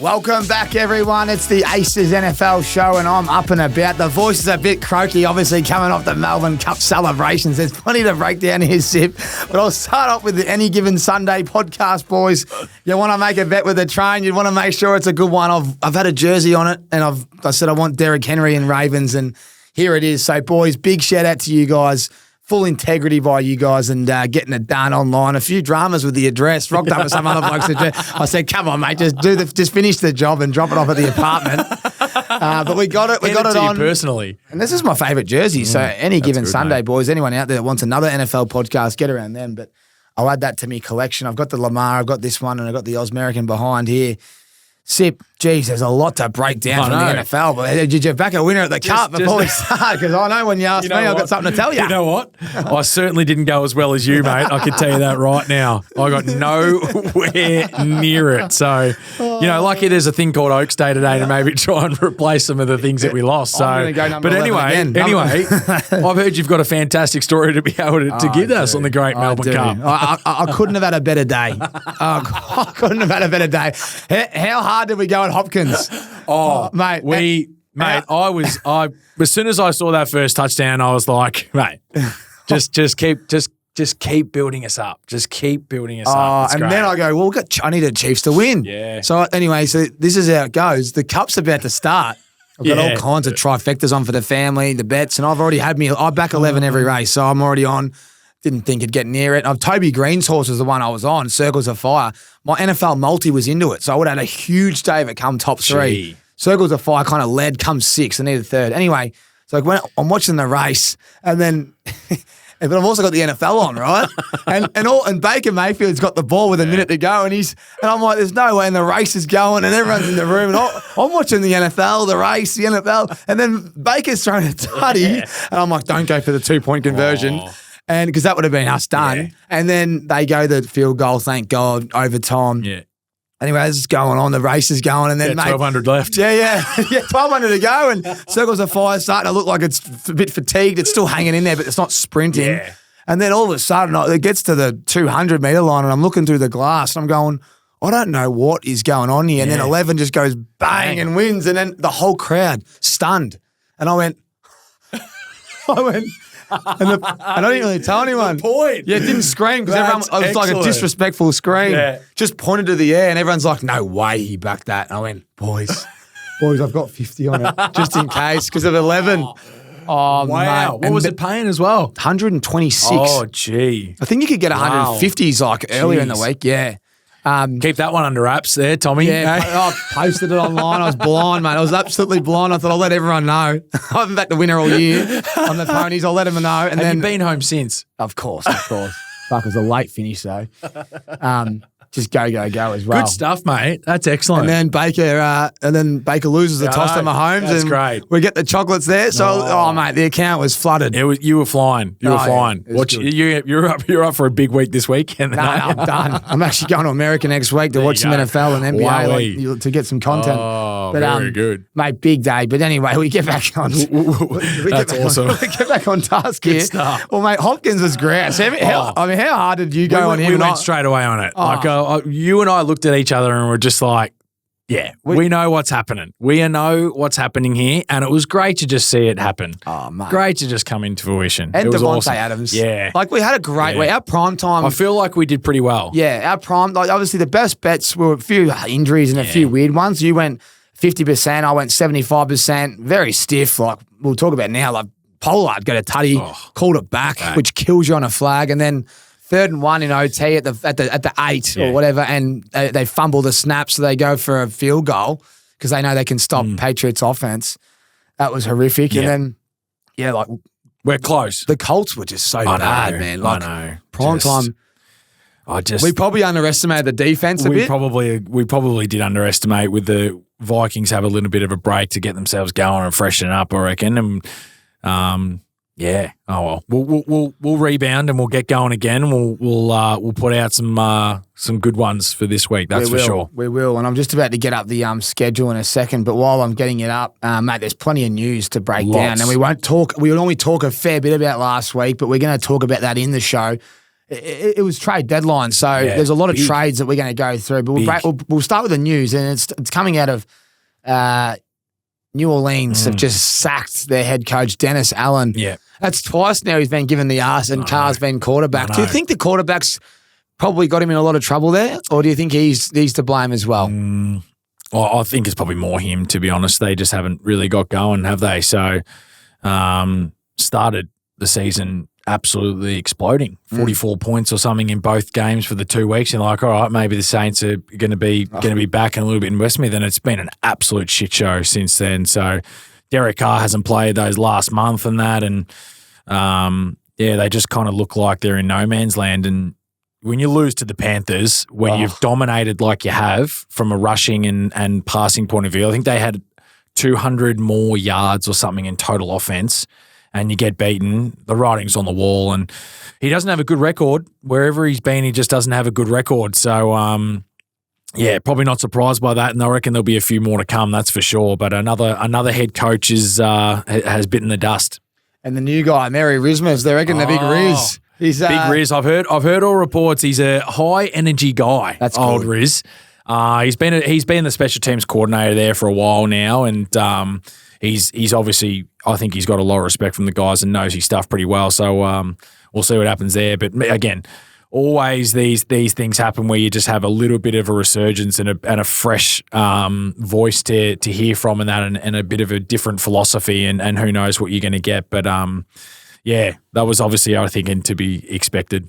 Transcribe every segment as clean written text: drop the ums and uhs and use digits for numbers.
Welcome back, everyone. It's the Aces NFL show, and I'm up and about. The voice is a bit croaky, obviously, coming off the Melbourne Cup celebrations. There's plenty to break down here, Sip. But I'll start off with the Any Given Sunday podcast, boys. You want to make a bet with the train, you want to make sure it's a good one. I've had a jersey on it, and I said I want Derrick Henry and Ravens, and here it is. So, boys, big shout out to you guys. Full integrity by you guys and getting it done online. A few dramas with the address. Rocked up with some other bloke's address. I said, come on, mate, just finish the job and drop it off at the apartment. But we got it. We got it on. Personally. And this is my favourite jersey. So Any Given Sunday, mate. Boys, anyone out there that wants another NFL podcast, get around them. But I'll add that to me collection. I've got the Lamar, I've got this one, and I've got the Osmerican behind here. Sip, geez, there's a lot to break down from the NFL. But did you back a winner at the Cup before we start? Because I know when you asked me, I've got something to tell you. You know what? I certainly didn't go as well as you, mate. I can tell you that right now. I got nowhere near it. So, lucky there's a thing called Oaks Day today to maybe try and replace some of the things that we lost. So, but anyway, I've heard you've got a fantastic story to be able to give us on the Great Melbourne Cup. I couldn't have had a better day. I couldn't have had a better day. How hard did we go at Hopkins? Mate. I as soon as I saw that first touchdown, I was like, mate, just keep building us up. Just keep building us up. And then I go, well, I need the Chiefs to win. Yeah. So anyway, this is how it goes. The Cup's about to start. I've got all kinds of trifectas on for the family, the bets, and I've already had I back 11 every race, so I'm already on. Didn't think it'd get near it. Toby Green's horse was the one I was on, Circles of Fire. My NFL multi was into it, so I would have had a huge day if it come top three. Gee. Circles of Fire kind of led, come sixth, I needed third. Anyway, so I'm watching the race, and then, but I've also got the NFL on, right? and Baker Mayfield's got the ball with a minute to go, and I'm like, there's no way, and the race is going, and everyone's in the room, and I'm watching the NFL, the race, the NFL, and then Baker's throwing a tutty, and I'm like, don't go for the 2-point conversion. And because that would have been us done. Yeah. And then they go the field goal, thank God, overtime. Yeah. Anyway, this is going on. The race is going. And then, 1,200 left. Yeah, 1,200 to go. And Circles of Fire starting to look like it's a bit fatigued. It's still hanging in there, but it's not sprinting. Yeah. And then all of a sudden, it gets to the 200-metre line, and I'm looking through the glass, and I'm going, I don't know what is going on here. And then 11 just goes bang and wins. And then the whole crowd stunned. And I went, and I didn't really tell anyone. Point. Yeah, it didn't scream because everyone. It was like a disrespectful scream. Yeah. Just pointed to the air, and everyone's like, "No way, he backed that." And I went, "Boys, I've got 50 on it just in case because of 11." Oh wow! Mate. What was it paying as well? 126. Oh gee! I think you could get 150s like earlier in the week. Yeah. Keep that one under wraps there, Tommy. Yeah, I posted it online. I was blind, mate. I was absolutely blind. I thought I'll let everyone know. I haven't backed the winner all year on the ponies. I'll let them know. And Have you been home since? Of course. Fuck, it was a late finish though. Just go as well. Good stuff, mate. That's excellent. And then Baker loses the toss to Mahomes. That's great. We get the chocolates there. So, mate, the account was flooded. You were flying. You were flying. You're up for a big week this week. No, I'm done. I'm actually going to America next week to watch some NFL and NBA to get some content. Oh, very good. Mate, big day. But anyway, we get back on. That's awesome. We get back on task here. Stuff. Well, mate, Hopkins was great. So how hard did you go on him? We went straight away on it. You and I looked at each other and were just like, yeah, we know what's happening. We know what's happening here, and it was great to just see it happen. Oh, mate. Great to just come into fruition. And it was Devontae awesome. Adams. Yeah. Like, we had a great week. Our prime time. I feel like we did pretty well. Yeah, our prime, like, obviously the best bets were a few injuries and a few weird ones. You went 50%, I went 75%, very stiff. Like, we'll talk about now, like, Pollard got a tutty, called it back, which kills you on a flag, and then 3rd and 1 in OT at the 8 or whatever, and they fumble the snap, so they go for a field goal because they know they can stop Patriots offense. That was horrific. Yeah. And then, like, we're close. The Colts were just so bad, man. Like, I know. Prime time. We probably underestimated the defense a bit. We probably did underestimate with the Vikings have a little bit of a break to get themselves going and freshen up, I reckon. And yeah. Oh well. We'll rebound and we'll get going again. We'll put out some good ones for this week. That's for sure. We will. And I'm just about to get up the schedule in a second. But while I'm getting it up, mate, there's plenty of news to break down. And we won't talk. We would only talk a fair bit about last week, but we're going to talk about that in the show. it was trade deadline, so there's a lot of trades that we're going to go through. But we'll start with the news, and it's coming out of New Orleans have just sacked their head coach, Dennis Allen. Yeah. That's twice now he's been given the arse and Carr's been quarterback. Do you think the quarterback's probably got him in a lot of trouble there, or do you think he's to blame as well? Well, I think it's probably more him, to be honest. They just haven't really got going, have they? So started the season absolutely exploding, 44 points or something in both games for the 2 weeks. And like, all right, maybe the Saints are going to be back and a little bit in Westmeath. And it's been an absolute shit show since then. So Derek Carr hasn't played those last month and that. And they just kind of look like they're in no man's land. And when you lose to the Panthers, when you've dominated like you have from a rushing and passing point of view, I think they had 200 more yards or something in total offense, and you get beaten, the writing's on the wall. And he doesn't have a good record. Wherever he's been, he just doesn't have a good record. So, probably not surprised by that. And I reckon there'll be a few more to come, that's for sure. But another head coach has bitten the dust. And the new guy, Mary Rizmers, they reckon the big Riz. He's Big Riz. I've heard all reports. He's a high energy guy. That's old good. Riz. He's been the special teams coordinator there for a while now, and he's obviously, I think he's got a lot of respect from the guys and knows his stuff pretty well. So we'll see what happens there. But again, always these things happen where you just have a little bit of a resurgence and a fresh voice to hear from and that, and a bit of a different philosophy, and who knows what you're going to get. But that was obviously, I think, to be expected.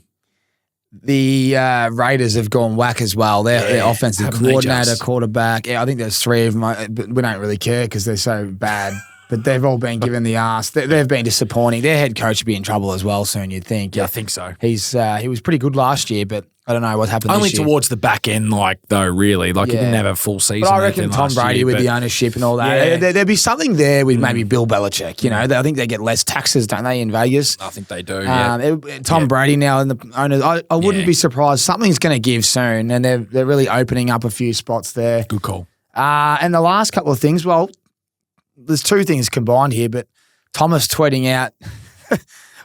The Raiders have gone whack as well. Their offensive coordinator, quarterback. Yeah, I think there's 3 of them. But we don't really care because they're so bad. But they've all been given the arse. They've been disappointing. Their head coach will be in trouble as well soon, you'd think. Yeah, I think so. He was pretty good last year, but I don't know what happened Only this year. towards the back end, really. He didn't have a full season. But I reckon Tom Brady with the ownership and all that. Yeah. There'd be something there with maybe Bill Belichick. I think they get less taxes, don't they, in Vegas? I think they do, yeah. Tom Brady now and the owners, I wouldn't be surprised. Something's going to give soon, and they're really opening up a few spots there. Good call. And the last couple of things, well, there's 2 things combined here, but Thomas tweeting out,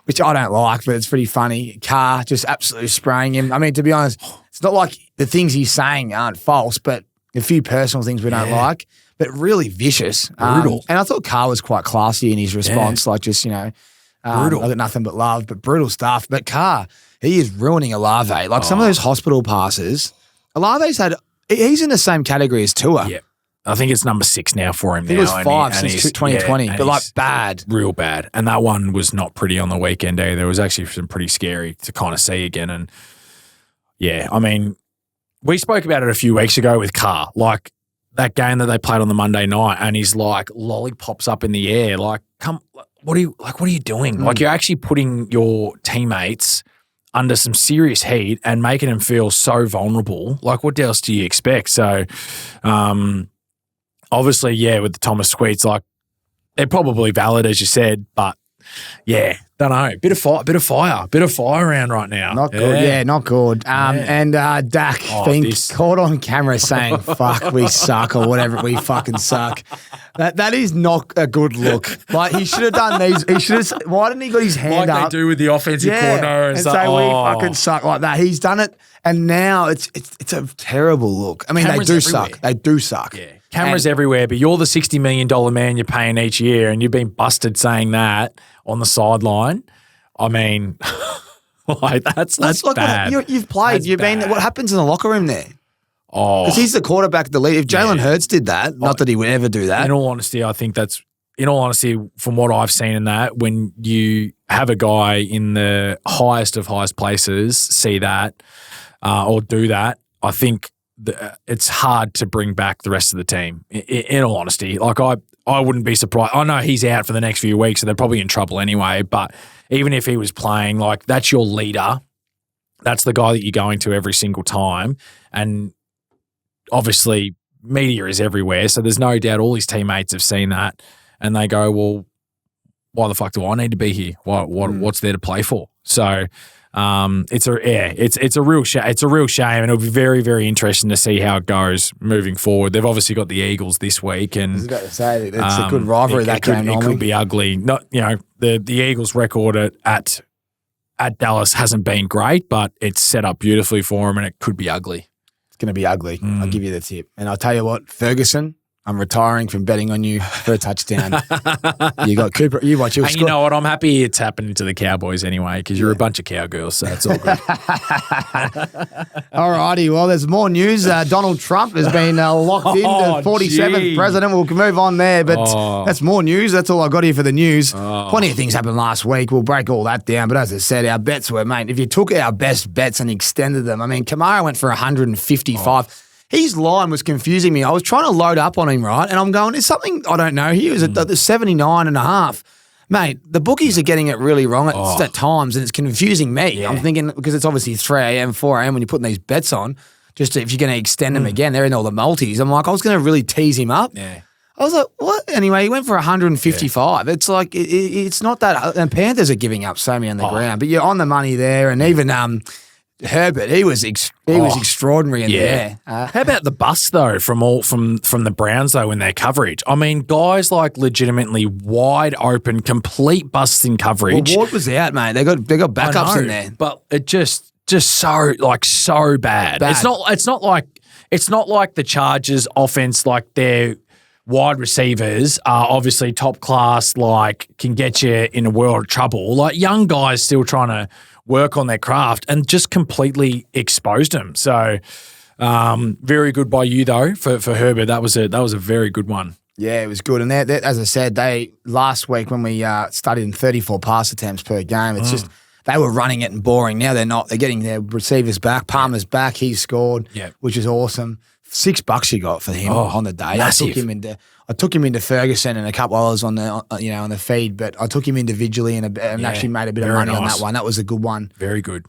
which I don't like, but it's pretty funny. Carr just absolutely spraying him. I mean, to be honest, it's not like the things he's saying aren't false, but a few personal things we don't like, but really vicious. Brutal. And I thought Carr was quite classy in his response, brutal. I got nothing but love, but brutal stuff. But Carr, he is ruining Olave. Like some of those hospital passes, Olave's he's in the same category as Tua. Yeah. I think it's number 6 now for him. It was 5 since 2020, but bad. Real bad. And that one was not pretty on the weekend either. It was actually some pretty scary to kind of see again. And I mean, we spoke about it a few weeks ago with Carr, like that game that they played on the Monday night, and he's like lollipops up in the air. Like, what are you doing? Like, you're actually putting your teammates under some serious heat and making them feel so vulnerable. Like, what else do you expect? So, obviously, with the Thomas tweets, like, they're probably valid, as you said, but don't know. Bit of fire around right now. Not good. Yeah, not good. And Dak being caught on camera saying, fuck, we suck, or whatever, we fucking suck. That is not a good look. Like, he should have done these. Why didn't he got his hand up? Like they do with the offensive coordinator and stuff. Say, we fucking suck like that. He's done it, and now it's a terrible look. I mean, Cameras they do everywhere. suck. They do suck. Yeah. Cameras everywhere, but you're the $60 million man you're paying each year, and you've been busted saying that on the sideline. I mean, that's bad. You've played. That's you've been. What happens in the locker room there? Oh, because he's the quarterback of the league. If Jalen Hurts did that, not that he would ever do that. In all honesty, I think that's. In all honesty, from what I've seen in that, when you have a guy in the highest of highest places see that or do that, I think it's hard to bring back the rest of the team. In all honesty, like I wouldn't be surprised. I know he's out for the next few weeks, so they're probably in trouble anyway. But even if he was playing, like, that's your leader. That's the guy that you're going to every single time. And obviously, media is everywhere, so there's no doubt all his teammates have seen that, and they go, "Well, why the fuck do I need to be here? What's there to play for?" So. It's a real shame. It's a real shame, and it'll be very, very interesting to see how it goes moving forward. They've obviously got the Eagles this week, and I was about to say it's a good rivalry. That game it could be ugly. Not the Eagles' record at at Dallas hasn't been great, but it's set up beautifully for him and it could be ugly. It's going to be ugly. I'll give you the tip. And I'll tell you what, Ferguson, I'm retiring from betting on you for a touchdown. You got Cooper. You watch. And you know what? I'm happy it's happening to the Cowboys anyway because you're a bunch of cowgirls, so it's all good. All righty. Well, there's more news. Donald Trump has been locked in the 47th president. We'll move on there, but that's more news. That's all I got here for the news. Plenty of things happened last week. We'll break all that down. But as I said, our bets were, mate, if you took our best bets and extended them, I mean, Kamara went for 155. His line was confusing me. I was trying to load up on him, right? And I'm going, it's something I don't know. He was at the 79.5. Mate, the bookies are getting it really wrong at times, and it's confusing me. Yeah. I'm thinking, because it's obviously 3 a.m., 4 a.m. when you're putting these bets on, just if you're going to extend them again, they're in all the multis. I'm like, I was going to really tease him up. Yeah. I was like, what? Anyway, he went for 155. Yeah. It's like, it's not that. And Panthers are giving up so many on the ground, but you're on the money there. And even Herbert, he was extraordinary in the air. How about the bust though from the Browns though in their coverage? I mean, guys like legitimately wide open, complete busts in coverage. Well, Ward was out, mate. They got backups in there, but it just so bad. It's not like the Chargers offense, like their wide receivers are obviously top class, like can get you in a world of trouble. Like young guys still trying to work on their craft and just completely exposed him. So very good by you though for Herbert. That was a very good one. Yeah, it was good. And they, as I said, last week when we started in 34 pass attempts per game, it's just they were running it and boring. Now they're not. They're getting their receivers back. Palmer's back. He scored, which is awesome. $6 you got for him on the day. Massive. I took him into Ferguson and a couple others on the feed, but I took him individually and actually made a bit of money on that one. That was a good one. Very good.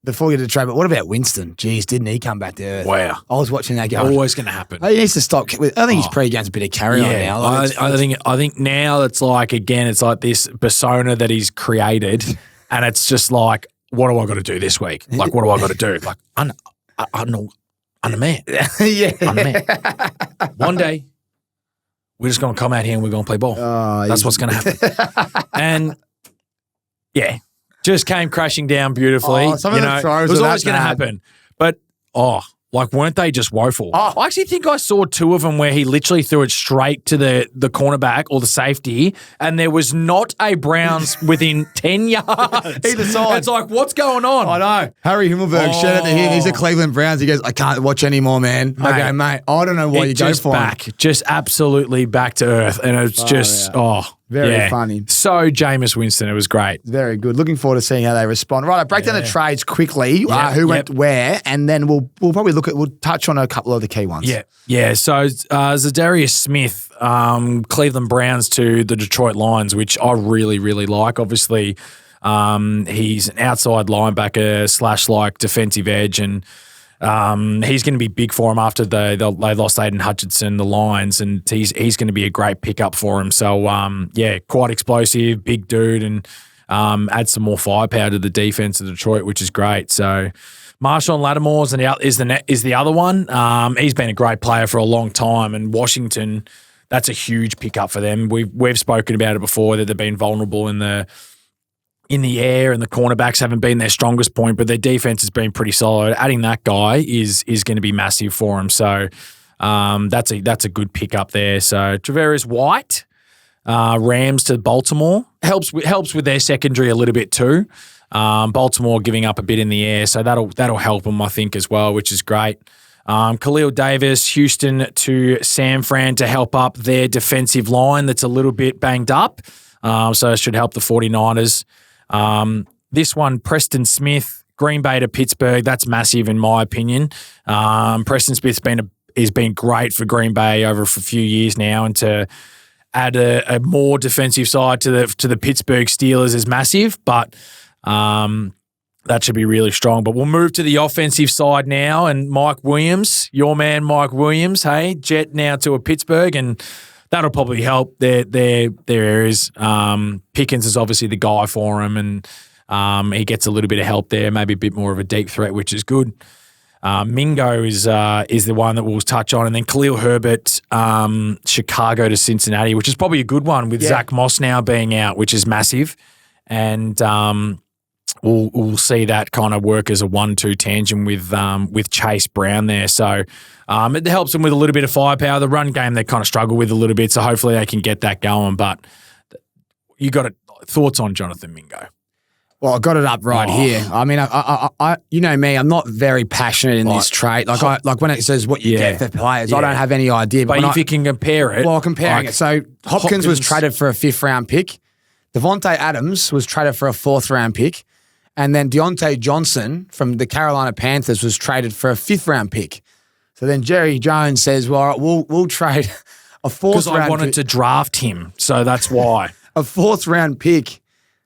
Before we get to trade, but what about Winston? Jeez, didn't he come back to earth? Wow. I was watching that game. Always going to happen. He needs to stop. I think his pre-game's a bit of carry-on now. Like I think now it's like, again, it's like this persona that he's created and it's just like, what do I got to do this week? Like, what do I got to do? Like, I'm the man. Yeah. I'm the man. One day, we're just going to come out here and we're going to play ball. That's what's going to happen. And, yeah, just came crashing down beautifully. It was always going to happen. But, like, weren't they just woeful? I actually think I saw 2 of them where he literally threw it straight to the cornerback or the safety, and there was not a Browns within 10 yards. Either side. It's like, what's going on? I know. Harry Himmelberg, shout out to him. He's the Cleveland Browns. He goes, I can't watch anymore, man. I go, mate, I don't know why you go for him. Just absolutely back to earth. And it's very funny. So Jameis Winston, it was great. Very good. Looking forward to seeing how they respond. Right, I'll break down the trades quickly, who went where, and then we'll probably we'll touch on a couple of the key ones. Yeah. So Zadarius Smith, Cleveland Browns to the Detroit Lions, which I really, really like. Obviously, he's an outside linebacker / like defensive edge, and he's going to be big for him after they lost Aiden Hutchinson, the Lions, and he's going to be a great pickup for him. So, quite explosive, big dude, and add some more firepower to the defense of Detroit, which is great. So, Marshawn Lattimore's is the other one. He's been a great player for a long time, and Washington, that's a huge pickup for them. We've spoken about it before that they've been vulnerable in the air, and the cornerbacks haven't been their strongest point, but their defense has been pretty solid. Adding that guy is going to be massive for them. So that's a good pickup there. So Travaris White, Rams to Baltimore helps with their secondary a little bit too. Baltimore giving up a bit in the air, so that'll help them, I think, as well, which is great. Khalil Davis, Houston to San Fran to help up their defensive line that's a little bit banged up. So it should help the 49ers. This one, Preston Smith, Green Bay to Pittsburgh. That's massive in my opinion. Preston Smith's been great for Green Bay over for a few years now, and to add a more defensive side to the Pittsburgh Steelers is massive, but that should be really strong. But we'll move to the offensive side now, and Mike Williams, your man Mike Williams, hey, jet now to a Pittsburgh, and that'll probably help their areas. Pickens is obviously the guy for him, and he gets a little bit of help there, maybe a bit more of a deep threat, which is good. Mingo is the one that we'll touch on, and then Khalil Herbert, Chicago to Cincinnati, which is probably a good one with Zach Moss now being out, which is massive. And we'll see that kind of work as a 1-2 tangent with Chase Brown there. So it helps them with a little bit of firepower. The run game they kind of struggle with a little bit, so hopefully they can get that going. But you got thoughts on Jonathan Mingo? Well, I got it up right here. I mean, I you know me, I'm not very passionate in this trait. Like when it says what you get for players, I don't have any idea. But if you can compare it. Well, comparing it. So Hopkins was traded for a 5th round pick. Devontae Adams was traded for a 4th round pick. And then Deontay Johnson from the Carolina Panthers was traded for a 5th round pick. So then Jerry Jones says, well, all right, we'll trade a 4th round pick. Because I wanted to draft him, so that's why. A 4th round pick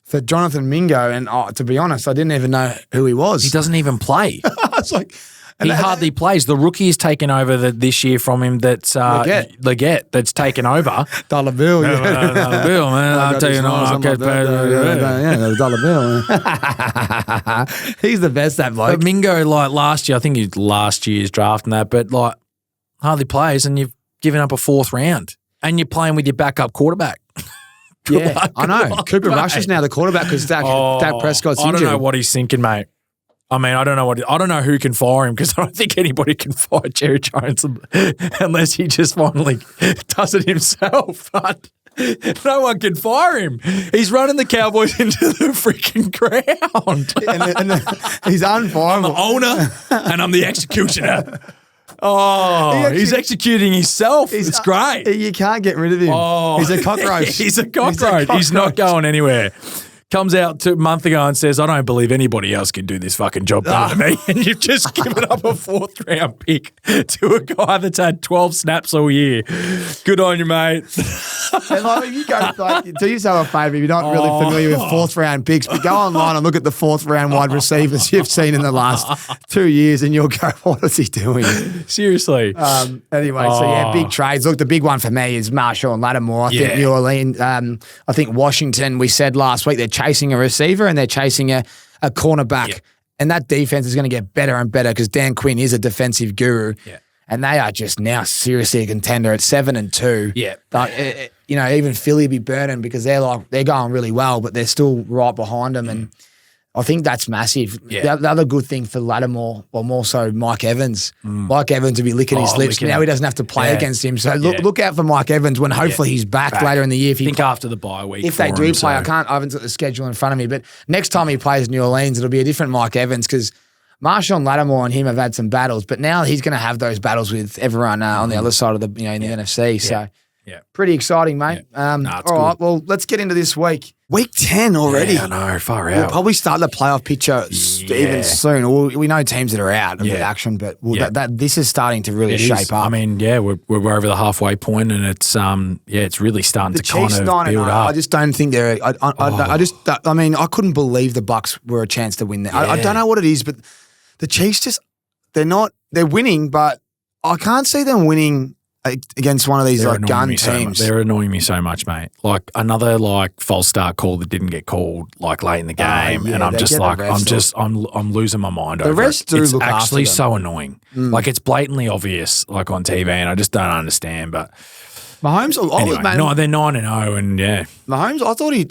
for Jonathan Mingo, and to be honest, I didn't even know who he was. He doesn't even play. It's like he hardly plays. The rookie has taken over this year from him. That's Leggett. That's taken over. Dollar bill, Dollar bill, man. I'll tell you not. I'll get paid. Yeah, dollar bill. He's the best, that bloke. But Mingo, like last year, I think he was last year's draft and that, but like hardly plays, and you've given up a 4th round, and you're playing with your backup quarterback. Yeah, I know. Cooper Rush is now the quarterback because Dak Prescott's injured. I don't know what he's thinking, mate. I mean, I don't know who can fire him because I don't think anybody can fire Jerry Jones unless he just finally does it himself. But no one can fire him. He's running the Cowboys into the freaking ground. He's unfireable. I'm the owner and I'm the executioner. Oh, he's executing himself. It's great. You can't get rid of him. Oh, he's a cockroach. He's a cockroach. He's not going anywhere. Comes out a month ago and says, I don't believe anybody else can do this fucking job better than me. And you've just given up a 4th round pick to a guy that's had 12 snaps all year. Good on you, mate. And like, you go, do yourself a favour if you're not really familiar with 4th round picks, but go online and look at the 4th round wide receivers you've seen in the last 2 years and you'll go, what is he doing? Seriously. Anyway, so yeah, big trades. Look, the big one for me is Marshall and Lattimore. I think New Orleans, I think Washington, we said last week, they're chasing a receiver and they're chasing a cornerback. Yep. And that defense is going to get better and better because Dan Quinn is a defensive guru. Yeah. And they are just now seriously a contender at 7-2. Yeah. Even Philly be burning because they're going really well, but they're still right behind them. And I think that's massive. Yeah. The other good thing for Lattimore, or more so Mike Evans. Mike Evans will be licking his lips. Now he doesn't have to play against him. So look out for Mike Evans when hopefully he's back later in the year. Think after the bye week. If they do play, I haven't got the schedule in front of me, but next time he plays New Orleans, it'll be a different Mike Evans because Marshawn Lattimore and him have had some battles, but now he's going to have those battles with everyone on the other side of the in the NFC. So pretty exciting, mate. All right, well, let's get into this week. Week 10 already. Yeah, I know, far out. We'll probably start the playoff picture even soon. We know teams that are out of the action, but this is starting to really shape up. I mean, we're over the halfway point, and it's really starting to kind of build up. I just don't think they're. I mean, I couldn't believe the Bucks were a chance to win there. I don't know what it is, but the Chiefs they're winning, but I can't see them winning against one of these gun teams. They're annoying me so much, mate. Like another false start call that didn't get called late in the game, and I'm just I'm losing my mind over it. The refs do look after them. It's actually so annoying. Like it's blatantly obvious, on TV, and I just don't understand. But Mahomes, they're 9-0, and Mahomes. I thought he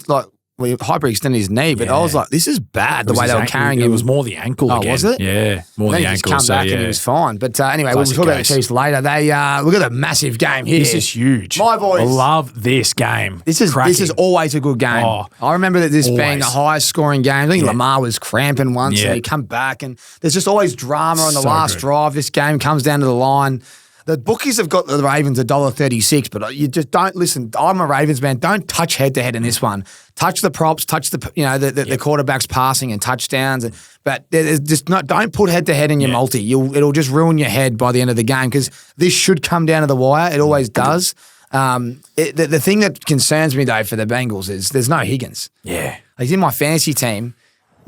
hyperextended his knee, but I was like, this is bad, the way they were carrying him. It was more the ankle again. Was it? Yeah, more the ankle. He just come back and he was fine. But anyway, we'll talk about the Chiefs later. They look at a massive game here. This is huge. My boys. I love this game. This is always a good game. I remember this being the highest scoring game. I think Lamar was cramping once and he come back and there's just always drama on the last drive. This game comes down to the line. The bookies have got the Ravens $1.36, but you just don't listen. I'm a Ravens man. Don't touch head-to-head in this one. Touch the props, touch the quarterbacks passing and touchdowns. But there's just don't put head-to-head in your multi. It'll just ruin your head by the end of the game because this should come down to the wire. It always does. The thing that concerns me, though, for the Bengals is there's no Higgins. Yeah. He's in my fantasy team.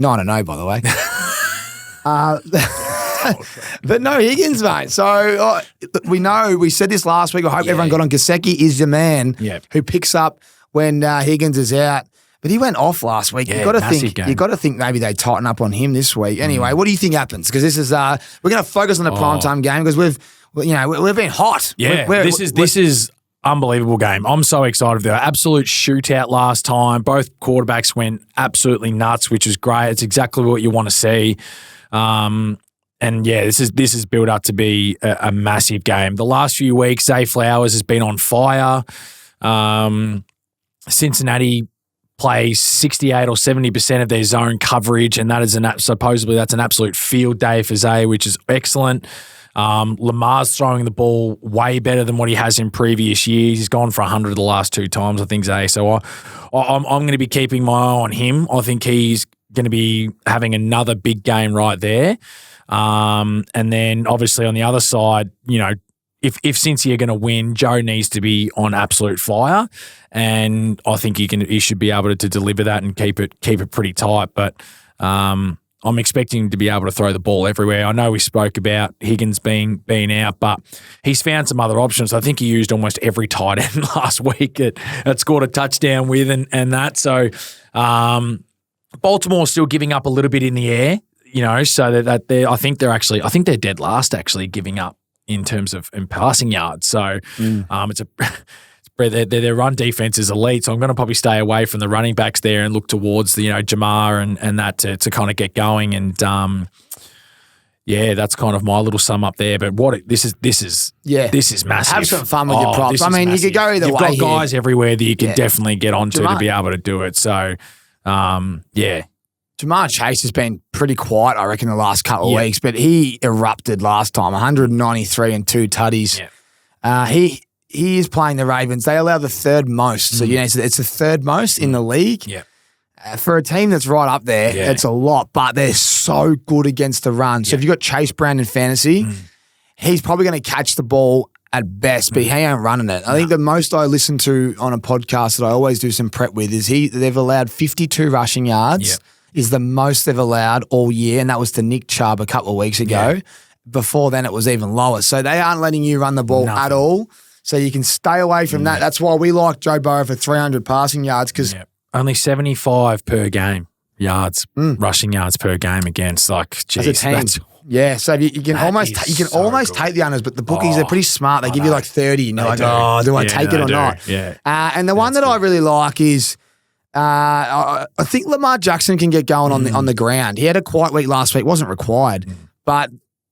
9-0, by the way. But no Higgins, mate. So we said this last week. I hope everyone got on. Gesicki is the man who picks up when Higgins is out. But he went off last week. You got to think maybe they tighten up on him this week. Anyway, what do you think happens? Because this is we're going to focus on the primetime game because we've been hot. Yeah, this is unbelievable game. I'm so excited for that. Absolute shootout last time. Both quarterbacks went absolutely nuts, which is great. It's exactly what you want to see. And yeah, this is built up to be a massive game. The last few weeks, Zay Flowers has been on fire. Cincinnati plays 68 or 70% of their zone coverage, and that is supposedly that's an absolute field day for Zay, which is excellent. Lamar's throwing the ball way better than what he has in previous years. He's gone for 100 the last 2 times, I think, Zay. So I'm going to be keeping my eye on him. I think he's going to be having another big game right there. And then obviously on the other side, you know, if Cincy are going to win, Joe needs to be on absolute fire, and I think he should be able to deliver that and keep it pretty tight. But I'm expecting to be able to throw the ball everywhere. I know we spoke about Higgins being out, but he's found some other options. I think he used almost every tight end last week that scored a touchdown with and that. So Baltimore's still giving up a little bit in the air. You know, so that I think they're dead last actually giving up in terms of in passing yards. So their run defense is elite. So I'm going to probably stay away from the running backs there and look towards the Jamar and that to kind of get going. And yeah, that's kind of my little sum up there. But this is massive. Have some fun with your props. I mean, massive. You could go either way. You've got guys everywhere that you can definitely get onto to be able to do it. So yeah. Jamar Chase has been pretty quiet, I reckon, the last couple of weeks, but he erupted last time, 193 and 2 tutties. Yeah. He is playing the Ravens. They allow the third most. So, it's the third most in the league. Yeah. For a team that's right up there, it's a lot, but they're so good against the run. So if you've got Chase Brown in fantasy, he's probably going to catch the ball at best, but he ain't running it. I think the most I listen to on a podcast that I always do some prep with is they've allowed 52 rushing yards. Yep. Is the most they've allowed all year, and that was to Nick Chubb a couple of weeks ago. Yeah. Before then, it was even lower. So they aren't letting you run the ball at all. So you can stay away from that. That's why we like Joe Burrow for 300 passing yards because only 75 per game rushing yards per game against geez, so you can almost take the unders, but the bookies are pretty smart. They give you 30, and you're like, do I take it or not? Yeah. And the one that I really like is. I think Lamar Jackson can get going on the ground. He had a quiet week last week, wasn't required, but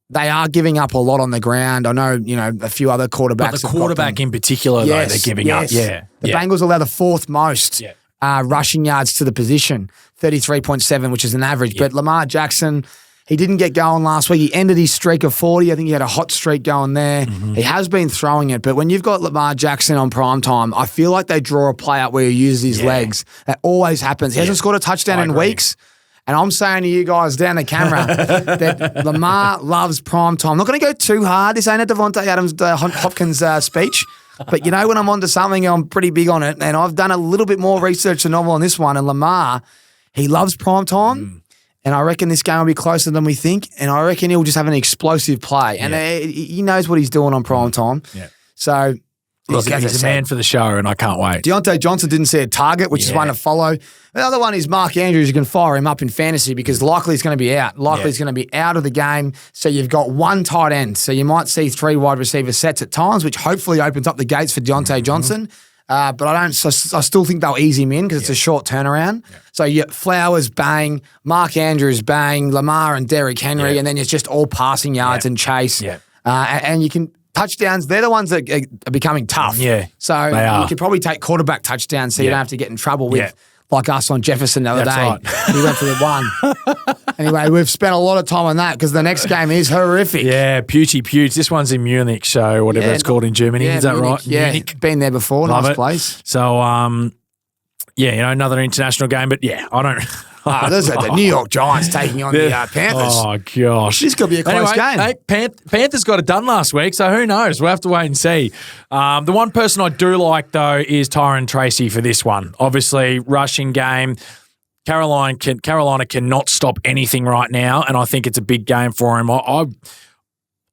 they are giving up a lot on the ground. I know, a few other quarterbacks. But the quarterback in particular, though, they're giving up. Yeah, the Bengals allow the fourth most rushing yards to the position, 33.7, which is an average. Yeah. But Lamar Jackson, he didn't get going last week. He ended his streak of 40. I think he had a hot streak going there. He has been throwing it. But when you've got Lamar Jackson on primetime, I feel like they draw a play up where he uses his legs. That always happens. He hasn't scored a touchdown in weeks. And I'm saying to you guys down the camera that Lamar loves primetime. I'm not going to go too hard. This ain't a Devontae Adams Hopkins speech. But when I'm onto something, I'm pretty big on it. And I've done a little bit more research than normal on this one. And Lamar, he loves primetime. And I reckon this game will be closer than we think. And I reckon he'll just have an explosive play. And he knows what he's doing on prime time. Yeah. So, he's a man for the show, and I can't wait. Deontay Johnson didn't see a target, which is one to follow. The other one is Mark Andrews. You can fire him up in fantasy because likely he's going to be out. Likely he's going to be out of the game. So you've got one tight end. So you might see 3 wide receiver sets at times, which hopefully opens up the gates for Deontay Johnson. But I still think they'll ease him in because it's a short turnaround. Yeah. So you get Flowers, bang, Mark Andrews, bang, Lamar and Derrick Henry, and then it's just all passing yards and chase. Yeah. And you can touchdowns. They're the ones that are becoming tough. Yeah. So you could probably take quarterback touchdowns so you don't have to get in trouble with like us on Jefferson the other day. Right. We went for the 1. Anyway, we've spent a lot of time on that because the next game is horrific. Yeah, Pucci. This one's in Munich, so whatever it's called in Germany. Is that Munich, right? Yeah, Munich. Been there before. Love nice it. Place. So, another international game, but I don't. There's the New York Giants taking on the Panthers. Oh, gosh. This could be a close game. Hey, Panthers got it done last week, so who knows? We'll have to wait and see. The one person I do like, though, is Tyron Tracy for this one. Obviously, rushing game. Carolina cannot stop anything right now, and I think it's a big game for him.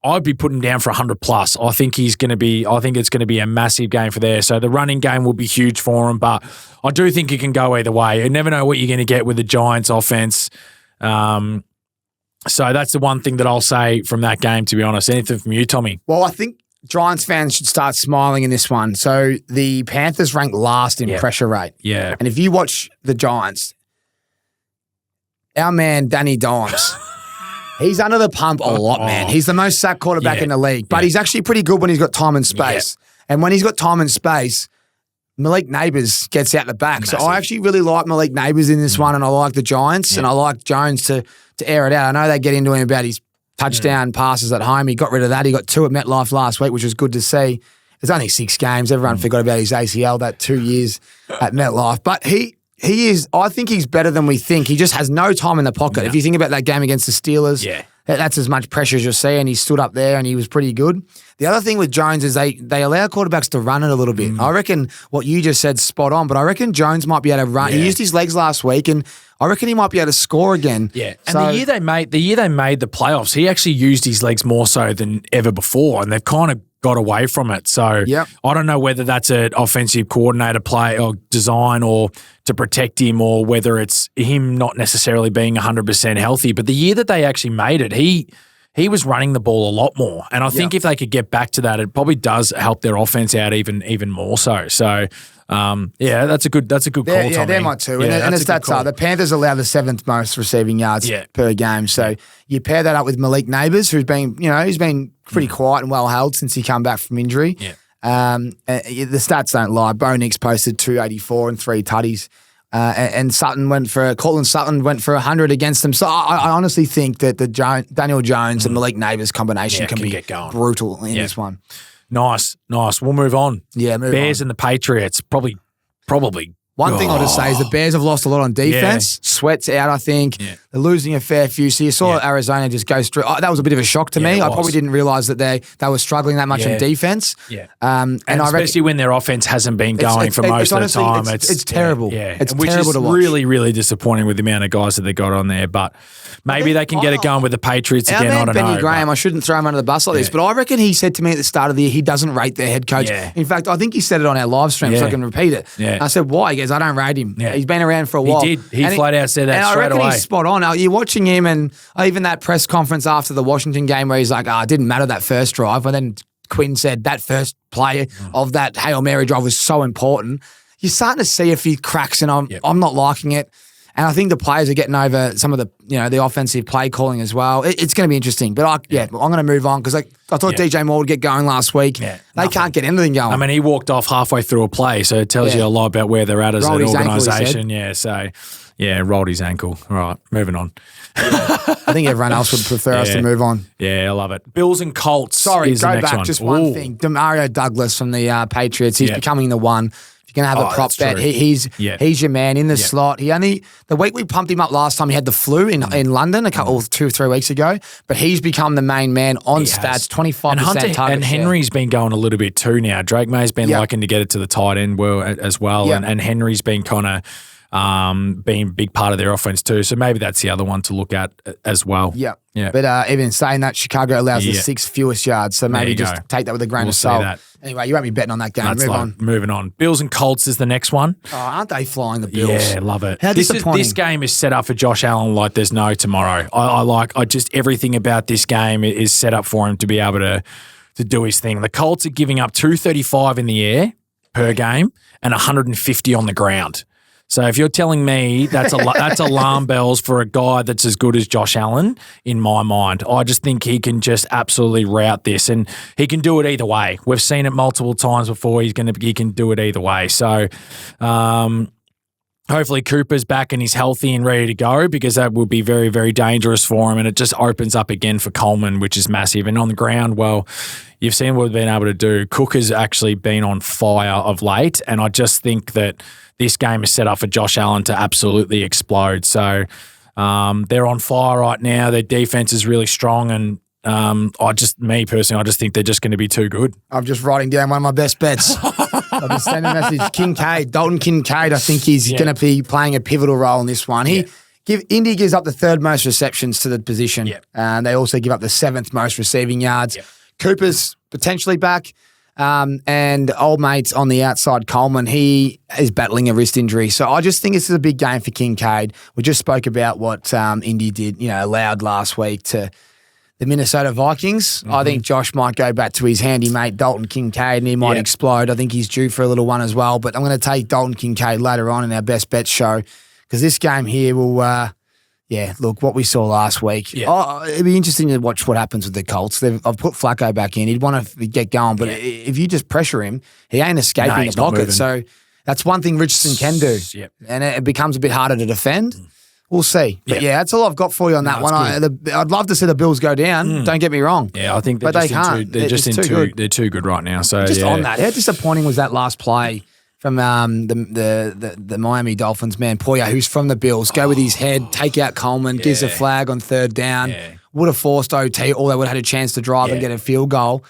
I'd be putting him down for 100 plus. I think it's going to be a massive game for there. So the running game will be huge for him, but I do think it can go either way. You never know what you're going to get with the Giants offense. So that's the one thing that I'll say from that game, to be honest. Anything from you, Tommy? Well, I think Giants fans should start smiling in this one. So the Panthers ranked last in pressure rate. Yeah. And if you watch the Giants, our man Danny Dimes, he's under the pump a lot, man. He's the most sacked quarterback in the league, but he's actually pretty good when he's got time and space. And when he's got time and space, Malik Neighbours gets out the back. Massive. So I actually really like Malik Neighbours in this one, and I like the Giants, and I like Jones to air it out. I know they get into him about his touchdown passes at home. He got rid of that. He got 2 at MetLife last week, which was good to see. It's only 6 games. Everyone forgot about his ACL, that 2 years at MetLife. But he is, I think he's better than we think. He just has no time in the pocket. If you think about that game against the Steelers, that's as much pressure as you'll see, and he stood up there and he was pretty good. The other thing with Jones is they allow quarterbacks to run it a little bit. I reckon what you just said spot on, but I reckon Jones might be able to run. He used his legs last week, and I reckon he might be able to score again. Yeah, and the year they made the playoffs, he actually used his legs more so than ever before, and they've kind of got away from it. So I don't know whether that's an offensive coordinator play or design or to protect him, or whether it's him not necessarily being 100% healthy. But the year that they actually made it, he was running the ball a lot more. And I think if they could get back to that, it probably does help their offense out even more so. So that's a good call, Tommy. Yeah, they might too. And the stats are the Panthers allow the 7th most receiving yards per game. So you pair that up with Malik Neighbours, who's been, he's been pretty quiet and well held since he came back from injury. Yeah. The stats don't lie. Bo Nix posted 284 and 3 tutties. And Cortland Sutton went for 100 against them. So I honestly think that the Daniel Jones and Malik Neighbours combination can be brutal in this one. Nice. We'll move on. Yeah, Bears and the Patriots, probably. One thing I'll just say is the Bears have lost a lot on defense. Sweat's out, I think. Yeah. They're losing a fair few. So you saw Arizona just go straight. That was a bit of a shock to me. I probably didn't realise that they were struggling that much on defense. Yeah. And especially when their offense hasn't been going for most of the time. It's terrible. It's which terrible is to watch. Really, really disappointing with the amount of guys that they got on there. But maybe they can get it going with the Patriots again. I don't know. Benny Graham, I shouldn't throw him under the bus like this, but I reckon he said to me at the start of the year he doesn't rate their head coach. Yeah. In fact, I think he said it on our live stream, so I can repeat it. Yeah. I said, why? He goes, I don't rate him. Yeah. He's been around for a while. He did. He flat out said that straight away. And I reckon he's spot on. You're watching him, and even that press conference after the Washington game where he's like, it didn't matter that first drive. But then Quinn said that first play of that Hail Mary drive was so important. You're starting to see a few cracks, and I'm not liking it. And I think the players are getting over some of the, the offensive play calling as well. It's going to be interesting. But I'm going to move on because I thought DJ Moore would get going last week. Yeah, they can't get anything going. I mean, he walked off halfway through a play, so it tells you a lot about where they're at as an organisation. Rolled his ankle. All right, moving on. I think everyone else would prefer us to move on. Yeah, I love it. Bills and Colts. Sorry, is go the next back. one. Just one thing. Demario Douglas from the Patriots. He's becoming the one. Going to have a prop bet. He's your man in the slot. The week we pumped him up last time, he had the flu in London 2 or 3 weeks ago, but he's become the main man on stats, 25% target. And Henry's been going a little bit too now. Drake May's been liking to get it to the tight end as well, and Henry's been kind of being a big part of their offense too. So maybe that's the other one to look at as well. Yeah. But even saying that, Chicago allows the 6th fewest yards. So maybe just take that with a grain of salt. Anyway, you won't be betting on that game. Moving on. Bills and Colts is the next one. Oh, aren't they flying the Bills? Yeah, love it. How disappointing. This game is set up for Josh Allen like there's no tomorrow. I just everything about this game is set up for him to be able to do his thing. The Colts are giving up 235 in the air per game and 150 on the ground. So if you're telling me that's alarm bells for a guy that's as good as Josh Allen, in my mind, I just think he can just absolutely rout this, and he can do it either way. We've seen it multiple times before. He can do it either way. So hopefully Cooper's back and he's healthy and ready to go, because that will be very, very dangerous for him, and it just opens up again for Coleman, which is massive. And on the ground, well, you've seen what we've been able to do. Cook has actually been on fire of late, and I just think that this game is set up for Josh Allen to absolutely explode. So they're on fire right now. Their defense is really strong, and I just think they're just going to be too good. I'm just writing down one of my best bets. I've just sent a message. Dalton Kincaid, I think he's going to be playing a pivotal role in this one. Indy gives up the 3rd most receptions to the position. And they also give up the 7th most receiving yards. Cooper's potentially back. And old mates on the outside, Coleman, he is battling a wrist injury. So I just think this is a big game for Kincaid. We just spoke about what Indy did, allowed last week to the Minnesota Vikings. I think Josh might go back to his handy mate, Dalton Kincaid, and he might explode. I think he's due for a little one as well. But I'm going to take Dalton Kincaid later on in our best bet show because this game here will, look, what we saw last week. Yeah. It'd be interesting to watch what happens with the Colts. I've put Flacco back in. He'd want to get going, but if you just pressure him, he ain't escaping the pocket. So that's one thing Richardson can do. Yep. And it becomes a bit harder to defend. We'll see. But that's all I've got for you on that one. I'd love to see the Bills go down. Don't get me wrong. Yeah, I think they can't. They're too good right now. So just on that, how disappointing was that last play from the Miami Dolphins man, Poyer, who's from the Bills, go with his head, take out Coleman, gives a flag on third down, would have forced OT, or they would have had a chance to drive and get a field goal.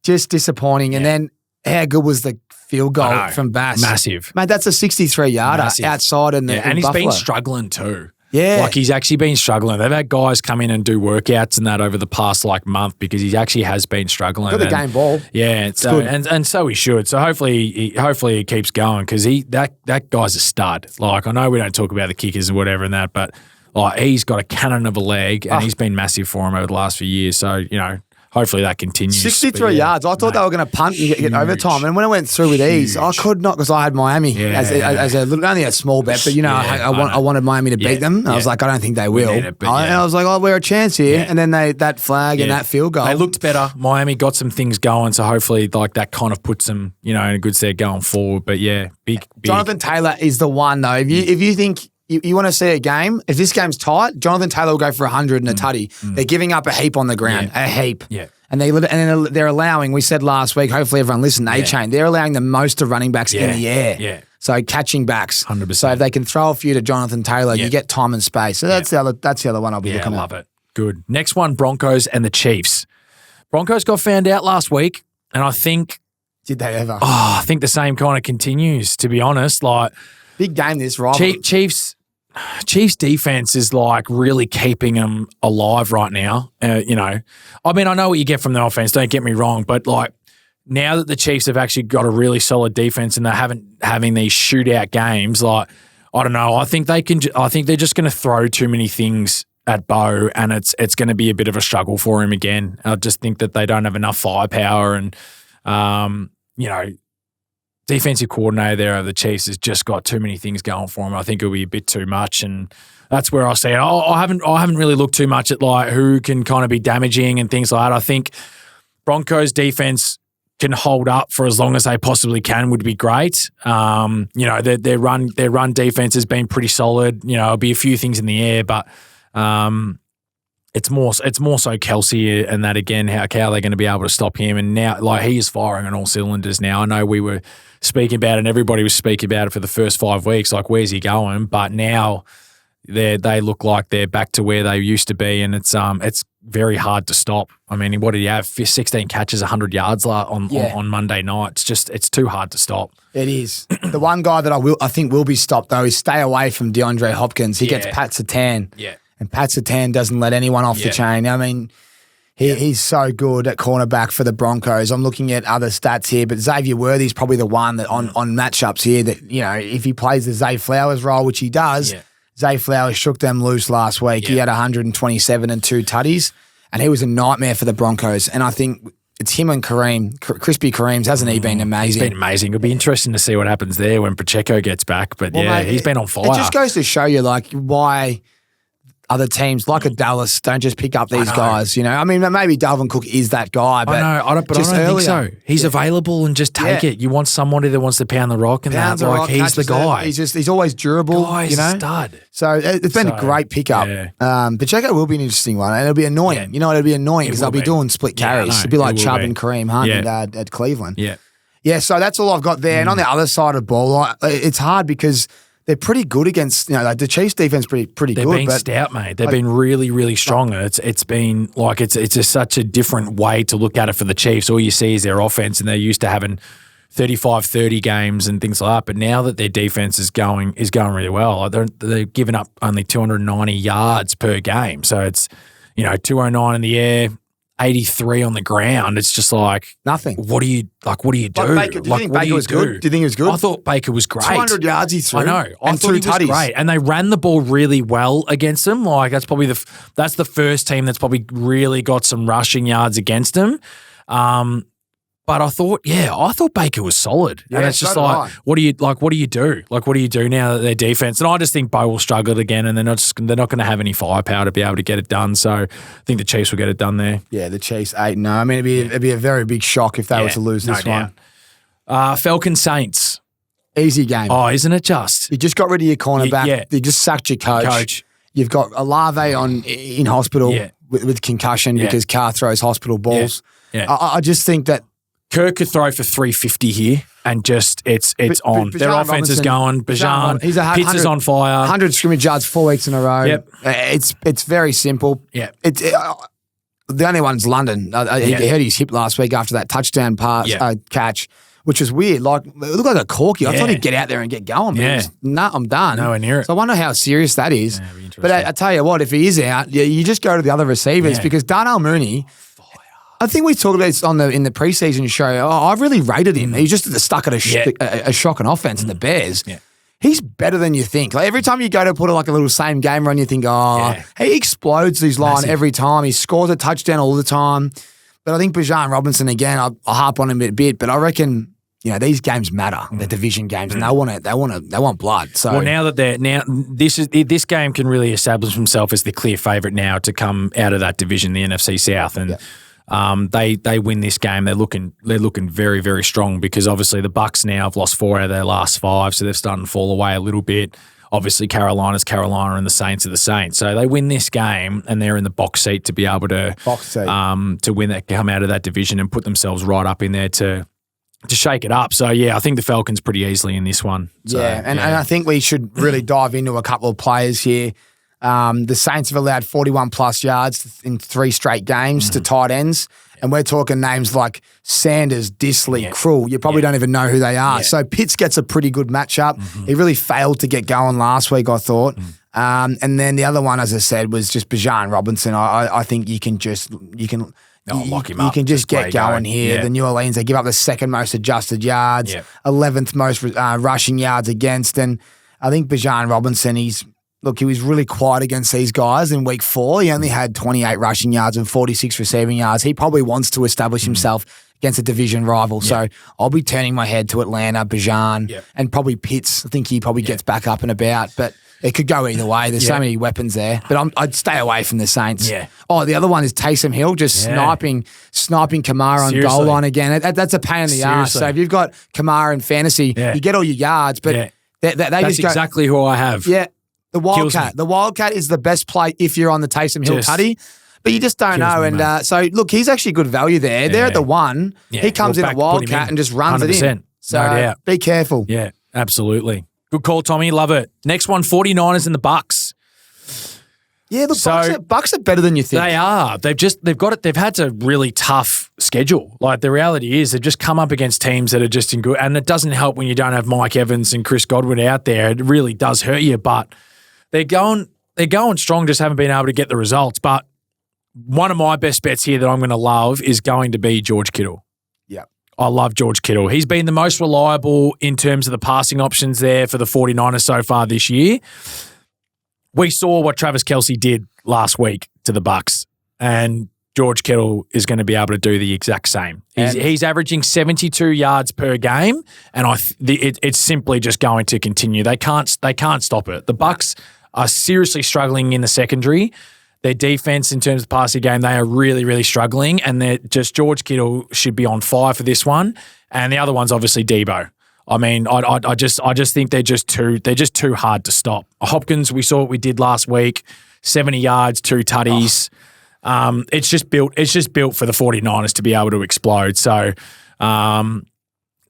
Just disappointing. And then how good was the field goal from Bass? Massive. Mate, that's a 63-yarder outside in and he's Buffalo. Been struggling too. Yeah. Like he's actually been struggling. They've had guys come in and do workouts and that over the past month because he actually has been struggling. Got the game ball. Yeah. So, and so he should. So hopefully he keeps going because that guy's a stud. Like I know we don't talk about the kickers and whatever and that, but he's got a cannon of a leg and he's been massive for him over the last few years. So, hopefully that continues. 63 yards. I thought they were going to punt and get overtime. And when I went through with ease, I could not because I had Miami as a little, only a small bet, but I wanted Miami to beat them. I was like, I don't think they will. And I was like, we're a chance here. Yeah. And then that flag and that field goal. They looked better. Miami got some things going, so hopefully that kind of puts them, in a good stead going forward. But big. Jonathan Taylor is the one though. If you think you want to see a game, if this game's tight, Jonathan Taylor will go for 100 and a tutty. They're giving up a heap on the ground, a heap. Yeah. And they're allowing, we said last week, hopefully everyone listened, A-Chain, they're allowing the most to running backs in the air. Yeah. So catching backs. 100%. So if they can throw a few to Jonathan Taylor, you get time and space. So that's the other one I'll be looking at. I love it. Good. Next one, Broncos and the Chiefs. Broncos got found out last week, and I think... Did they ever? I think the same kind of continues, to be honest. Big game this, rivalry. Chiefs defense is really keeping them alive right now. I know what you get from the offense. Don't get me wrong, but now that the Chiefs have actually got a really solid defense and they're having these shootout games, I don't know. I think they can. I think they're just going to throw too many things at Bo, and it's going to be a bit of a struggle for him again. I just think that they don't have enough firepower, and defensive coordinator there of the Chiefs has just got too many things going for him. I think it'll be a bit too much, and that's where I say I haven't really looked too much at who can kind of be damaging and things like that. I think Broncos defense can hold up for as long as they possibly can would be great. Their run defense has been pretty solid. It'll be a few things in the air, but it's more so Kelsey and that again, how they're going to be able to stop him. And now, he is firing on all cylinders now. I know we were speaking about it and everybody was speaking about it for the first 5 weeks, where's he going? But now they look like they're back to where they used to be, and it's very hard to stop. I mean, what did he have? 16 catches, 100 yards on Monday night. It's too hard to stop. It is. The one guy that I think will be stopped though is stay away from DeAndre Hopkins. He gets Pat Surtain. Yeah. And Pat Surtain doesn't let anyone off the chain. I mean, he's so good at cornerback for the Broncos. I'm looking at other stats here, but Xavier Worthy's probably the one that on matchups here that, if he plays the Zay Flowers role, which he does, Zay Flowers shook them loose last week. He had 127 and 2 tutties, and he was a nightmare for the Broncos. And I think it's him and Kareem. Crispy Kareem's, hasn't he been amazing? He's been amazing. It'll be interesting to see what happens there when Pacheco gets back. But mate, he's been on fire. It just goes to show you why other teams like a Dallas don't just pick up these guys, I mean, maybe Dalvin Cook is that guy, but I don't think so. He's available and just take it. You want somebody that wants to pound the rock and he's the guy. He's always durable, Guy's a stud. So it's been a great pickup. Yeah. Pacheco will be an interesting one, and it'll be annoying. Yeah. It'll be annoying because they'll be doing split carries. It'll be like Chubb and Kareem Hunt at Cleveland. Yeah. Yeah, so that's all I've got there. And on the other side of the ball, it's hard because they're pretty good against, the Chiefs defense pretty good. They've been stout, mate. They've been really, really strong. And it's been it's such a different way to look at it for the Chiefs. All you see is their offense, and they're used to having 35-30 games and things like that. But now that their defense is going really well, they're giving up only 290 yards per game. So it's, 209 in the air, 83 on the ground. It's just like Nothing. What do you do? Baker, do you think Baker was good? Do you think he was good? I thought Baker was great. 200 yards he threw. I know. I thought he was great, and they ran the ball really well against them. Like that's probably that's the first team that's probably really got some rushing yards against them. But I thought Baker was solid. Yeah, and it's just so like, what do you do? Like, what do you do now that their defense? And I just think Bo will struggle again, and they're not going to have any firepower to be able to get it done. So I think the Chiefs will get it done there. Yeah, the Chiefs 8-0. I mean, it'd be a very big shock if they were to lose this one. Falcons Saints. Easy game. Oh, isn't it just? You just got rid of your cornerback. Yeah. You just sacked your coach. You've got Olave in hospital with concussion because Carr throws hospital balls. Yeah. I just think that Kirk could throw for 350 here and just it's on. Their offense is going. Bajan, Pitts is on fire. 100 scrimmage yards 4 weeks in a row. Yep. It's very simple. Yeah. The only one's London. He hurt his hip last week after that touchdown catch, which was weird. Like, it looked like a corky. I thought he'd get out there and get going. But I'm done. Nowhere near it. So I wonder how serious that is. Yeah, it'd be but I tell you what, if he is out, you just go to the other receivers because Darnell Mooney, I think we talked about this in the preseason show. I really rated him. He's just stuck at a shocking offense in the Bears. Yeah. He's better than you think. Like every time you go to put a little same game run, you think, he explodes his line every time. He scores a touchdown all the time. But I think Bijan Robinson, again, I'll harp on him a bit, but I reckon, these games matter, the division games, and they want blood. So well, this game can really establish himself as the clear favourite now to come out of that division, the NFC South, and they win this game. They're looking very, very strong because obviously the Bucks now have lost 4 out of their last 5, so they're starting to fall away a little bit. Obviously, Carolina's Carolina and the Saints are the Saints. So they win this game and they're in the box seat to be able to win that, come out of that division and put themselves right up in there to shake it up. So, I think the Falcons pretty easily in this one. So, and I think we should really dive into a couple of players here. The Saints have allowed 41-plus yards in 3 straight games to tight ends. And we're talking names like Sanders, Disley, Krull. You probably don't even know who they are. So Pitts gets a pretty good matchup. He really failed to get going last week, I thought. And then the other one, as I said, was just Bijan Robinson. I think you can lock him up. You can just get going here. Yeah. The New Orleans, they give up the second most adjusted yards, 11th most rushing yards against. And I think Bijan Robinson, he was really quiet against these guys in week 4. He only had 28 rushing yards and 46 receiving yards. He probably wants to establish himself against a division rival. So I'll be turning my head to Atlanta, Bijan, and probably Pitts. I think he probably gets back up and about, but it could go either way. There's so many weapons there. But I'd stay away from the Saints. Yeah. Oh, the other one is Taysom Hill just sniping Kamara on goal line again. That's a pain in the ass. So if you've got Kamara in fantasy, you get all your yards, but they that's just go, exactly who I have. Yeah. The Wildcat is the best play if you're on the Taysom Hill tutty, but you just don't know. And so, look, he's actually good value there. They're at the 1. He comes in at Wildcat and just runs 100%. It in. So be careful. Yeah, absolutely. Good call, Tommy. Love it. Next one, 49ers and the Bucks. Yeah, the Bucks are better than you think. They are. They've got it. They've had a really tough schedule. Like the reality is, they've just come up against teams that are just in good, and it doesn't help when you don't have Mike Evans and Chris Godwin out there. It really does hurt you, but they're going strong, just haven't been able to get the results. But one of my best bets here that I'm going to love is going to be George Kittle. Yeah. I love George Kittle. He's been the most reliable in terms of the passing options there for the 49ers so far this year. We saw what Travis Kelce did last week to the Bucks, and George Kittle is going to be able to do the exact same. He's averaging 72 yards per game, and it's simply just going to continue. They can't stop it. The Bucks are seriously struggling in the secondary. Their defense, in terms of the passing game, they are really, really struggling, and George Kittle should be on fire for this one. And the other one's obviously Debo. I mean, I just think they're just too hard to stop. Hopkins, we saw what we did last week, 70 yards, 2 tutties. It's just built for the 49ers to be able to explode. So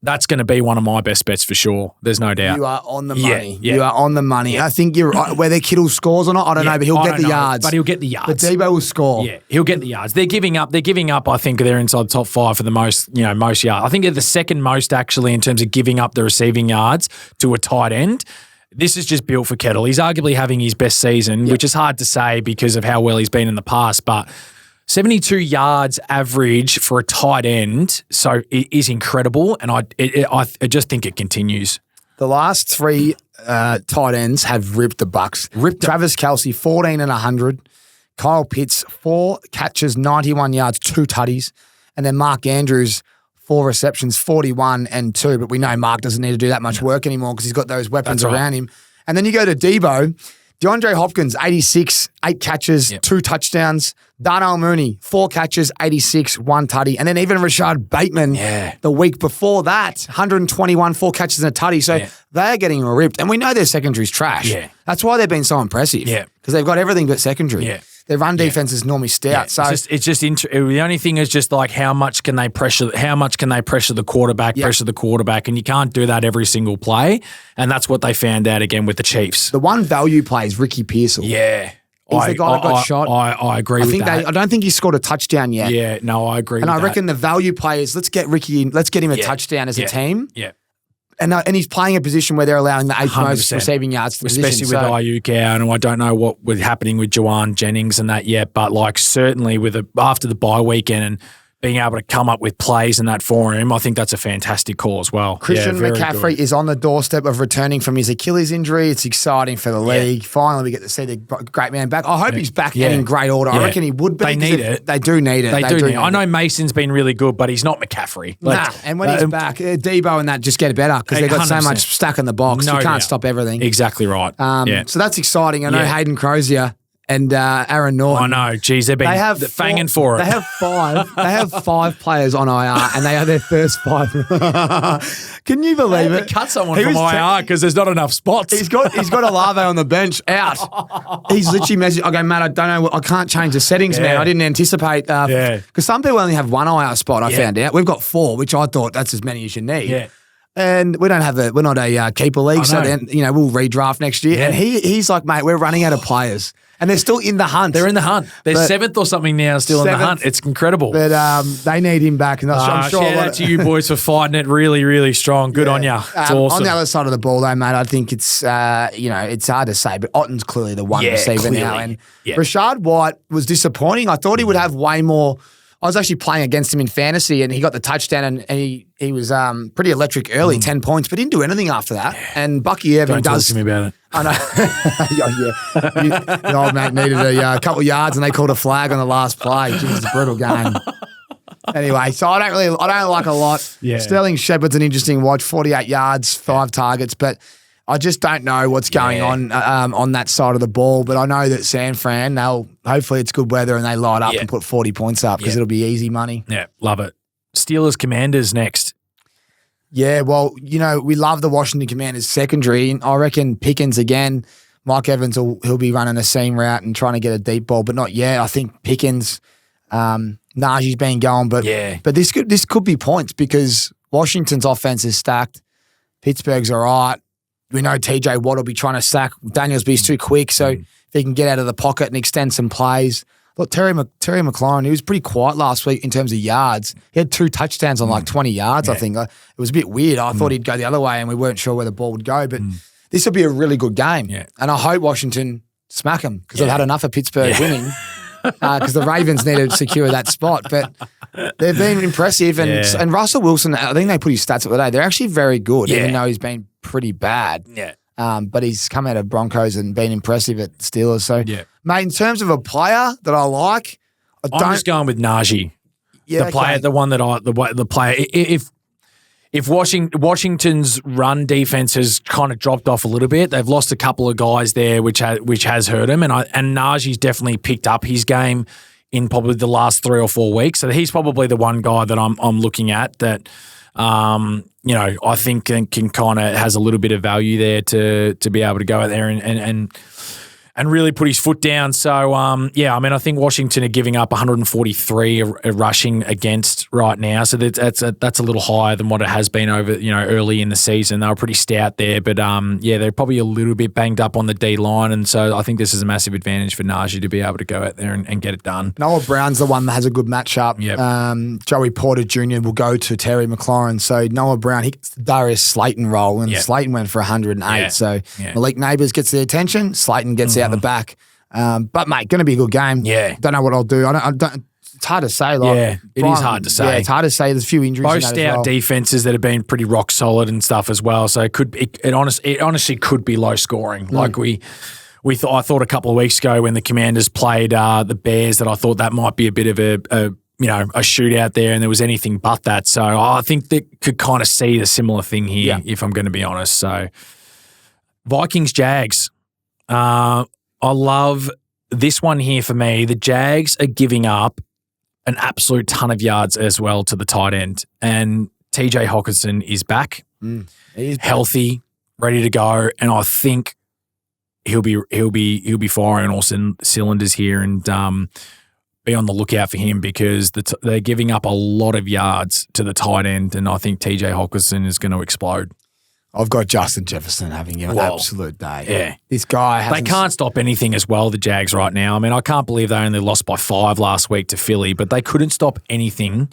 that's going to be one of my best bets for sure. There's no doubt. You are on the money. Yeah. You are on the money. I think you're right. Whether Kittle scores or not, I don't know, but he'll get the yards. But he'll get the yards. But Debo will score. Yeah, he'll get the yards. They're giving up. I think they're inside the top 5 for the most yards. I think they're the second most actually in terms of giving up the receiving yards to a tight end. This is just built for Kittle. He's arguably having his best season, which is hard to say because of how well he's been in the past, but 72 yards average for a tight end, so it is incredible, and I just think it continues. The last three tight ends have ripped the Bucks. Travis Kelce, 14 and 100. Kyle Pitts, 4 catches, 91 yards, 2 tutties. And then Mark Andrews, 4 receptions, 41 and 2. But we know Mark doesn't need to do that much work anymore because he's got those weapons around him. And then you go to Debo. DeAndre Hopkins, 86, 8 catches, 2 touchdowns. Darnell Mooney, 4 catches, 86, 1 tutty. And then even Rashad Bateman the week before that, 121, 4 catches and a tutty. So they're getting ripped. And we know their secondary's trash. Yeah. That's why they've been so impressive. Yeah. Because they've got everything but secondary. Yeah. Their run defense is normally stout. So the only thing is just like how much can they pressure the quarterback, and you can't do that every single play. And that's what they found out again with the Chiefs. The one value play is Ricky Pearsall. Yeah. He's the guy that got shot. I agree with that. I don't think he scored a touchdown yet. Yeah, no, I agree with that. And I reckon the value play is let's get Ricky in, let's get him a touchdown as a team. Yeah. And he's playing a position where they're allowing the 8th most receiving yards to the especially position. with Ayuk out, and I don't know what was happening with Juwan Jennings and that yet, but like certainly after the bye weekend and being able to come up with plays in that for him, I think that's a fantastic call as well. Christian McCaffrey is on the doorstep of returning from his Achilles injury. It's exciting for the league. Finally, we get to see the great man back. I hope he's back and in great order. I reckon he would be. They need it. They do need it. They do need it. I know Mason's been really good, but he's not McCaffrey. And when he's back, Debo and that just get better because they've got so much stack in the box. You can't stop everything. Exactly right. So that's exciting. I know Hayden Crozier and Aaron Norton. I know. Geez, they've been fanging for it. They have 5. They have 5 players on IR, and they are their first 5. Can you believe it? Cut someone from IR because there's not enough spots. He's got Olave on the bench out. He's literally messaged. I go, Matt, I don't know. I can't change the settings, man. I didn't anticipate. Because some people only have 1 IR spot. I found out we've got 4, which I thought that's as many as you need. Yeah. And we're not a keeper league, so then we'll redraft next year. Yeah. And he's like, mate, we're running out of players. And they're still in the hunt. They're in the hunt. They're 7th or something now, still in the hunt. It's incredible. But they need him back. And I'm sure shout out to you boys for fighting it really, really strong. Good on you. It's awesome. On the other side of the ball, though, mate, I think it's it's hard to say, but Otton's clearly the one receiver now. And Rashad White was disappointing. I thought he would have way more. I was actually playing against him in fantasy, and he got the touchdown, and he was pretty electric early, 10 points, but didn't do anything after that. And Bucky Irving does. Don't talk to me about it. I know. The old mate needed a couple of yards, and they called a flag on the last play. It was a brutal game. Anyway, so I don't like a lot. Yeah. Sterling Shepard's an interesting watch, 48 yards, 5 targets, but I just don't know what's going on that side of the ball. But I know that San Fran, hopefully it's good weather and they light up and put 40 points up because it'll be easy money. Yeah, love it. Steelers Commanders next. Yeah, well, we love the Washington Commanders secondary. I reckon Pickens again. Mike Evans he'll be running a seam route and trying to get a deep ball, but not yet. I think Pickens, Najee's been going, but this could be points because Washington's offense is stacked. Pittsburgh's all right. We know TJ Watt will be trying to sack. Danielsby's too quick, so if he can get out of the pocket and extend some plays. Look, Terry McLaurin, he was pretty quiet last week in terms of yards. He had 2 touchdowns on like 20 yards, I think. It was a bit weird. I thought he'd go the other way and we weren't sure where the ball would go, but this will be a really good game. Yeah. And I hope Washington smack them because they've had enough of Pittsburgh winning because the Ravens need to secure that spot. But they've been impressive. And Russell Wilson, I think they put his stats up today. They're actually very good, even though he's been pretty bad. Yeah. But he's come out of Broncos and been impressive at Steelers. So, mate, in terms of a player that I like, I'm just going with Najee. Yeah, the player, the player. If Washington's run defense has kind of dropped off a little bit, they've lost a couple of guys there, which has hurt him, and Najee's definitely picked up his game in probably the last 3 or 4 weeks. So he's probably the one guy that I'm looking at that. I think can kind of has a little bit of value there to be able to go out there and really put his foot down. So, I think Washington are giving up 143 rushing against right now. So that's a little higher than what it has been over, early in the season. They were pretty stout there, but they're probably a little bit banged up on the D line. And so I think this is a massive advantage for Najee to be able to go out there and get it done. Noah Brown's the one that has a good matchup. Yep. Joey Porter Jr. will go to Terry McLaurin. So Noah Brown, he gets the Darius Slayton role, and Slayton went for 108. Yeah. So Malik Neighbours gets the attention. Slayton gets out the back. But, mate, going to be a good game. Yeah. Don't know what I'll do. It's hard to say. Like, Yeah, it is hard to say. Yeah, it's hard to say. There's a few injuries. Both in that as stout well. defenses that have been pretty rock solid and stuff as well. So it honestly could be low scoring. Like I thought a couple of weeks ago when the Commanders played the Bears that I thought that might be a bit of a shootout there, and there was anything but that. So I think that could kind of see the similar thing here, if I'm going to be honest. So Vikings Jags. I love this one here for me. The Jags are giving up an absolute ton of yards as well to the tight end, and TJ Hockenson is back, He's healthy, ready to go, and I think he'll be firing all cylinders here, and be on the lookout for him because they're giving up a lot of yards to the tight end, and I think TJ Hockenson is going to explode. I've got Justin Jefferson having an absolute day. Yeah. This guy They can't stop anything as well, the Jags, right now. I mean, I can't believe they only lost by 5 last week to Philly, but they couldn't stop anything,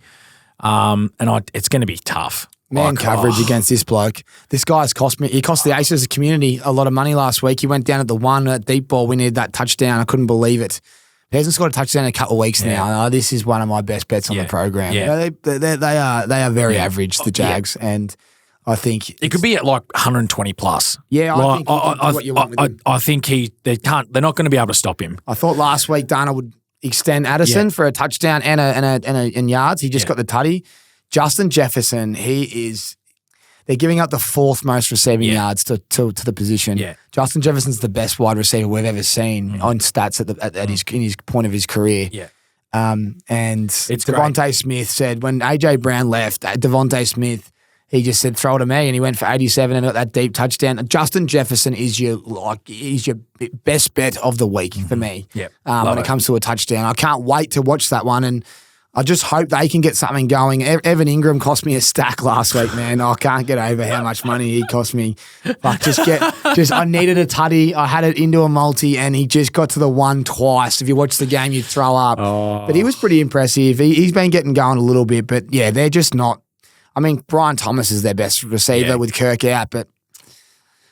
it's going to be tough. Man coverage against this bloke. This guy's cost me. He cost the Aces community a lot of money last week. He went down at the one at deep ball. We needed that touchdown. I couldn't believe it. He hasn't scored a touchdown in a couple of weeks now. This is one of my best bets on the program. Yeah. They are very average, the Jags, and I think it could be at like 120 plus. Yeah, I think what you want with him. I think they're not going to be able to stop him. I thought last week Dana would extend Addison for a touchdown and yards. He just got the tutty. Justin Jefferson, they're giving up the 4th most receiving yards to the position. Yeah. Justin Jefferson's the best wide receiver we've ever seen on stats in his point of his career. Yeah. And Devontae Smith said when AJ Brown left, Devontae Smith, he just said, throw it to me, and he went for 87 and got that deep touchdown. Justin Jefferson is your best bet of the week for me when it comes to a touchdown. I can't wait to watch that one, and I just hope they can get something going. Evan Ingram cost me a stack last week, man. I can't get over how much money he cost me. But I needed a tutty. I had it into a multi, and he just got to the one twice. If you watch the game, you'd throw up. But he was pretty impressive. He's been getting going a little bit, but yeah, they're just not. I mean, Brian Thomas is their best receiver with Kirk out, but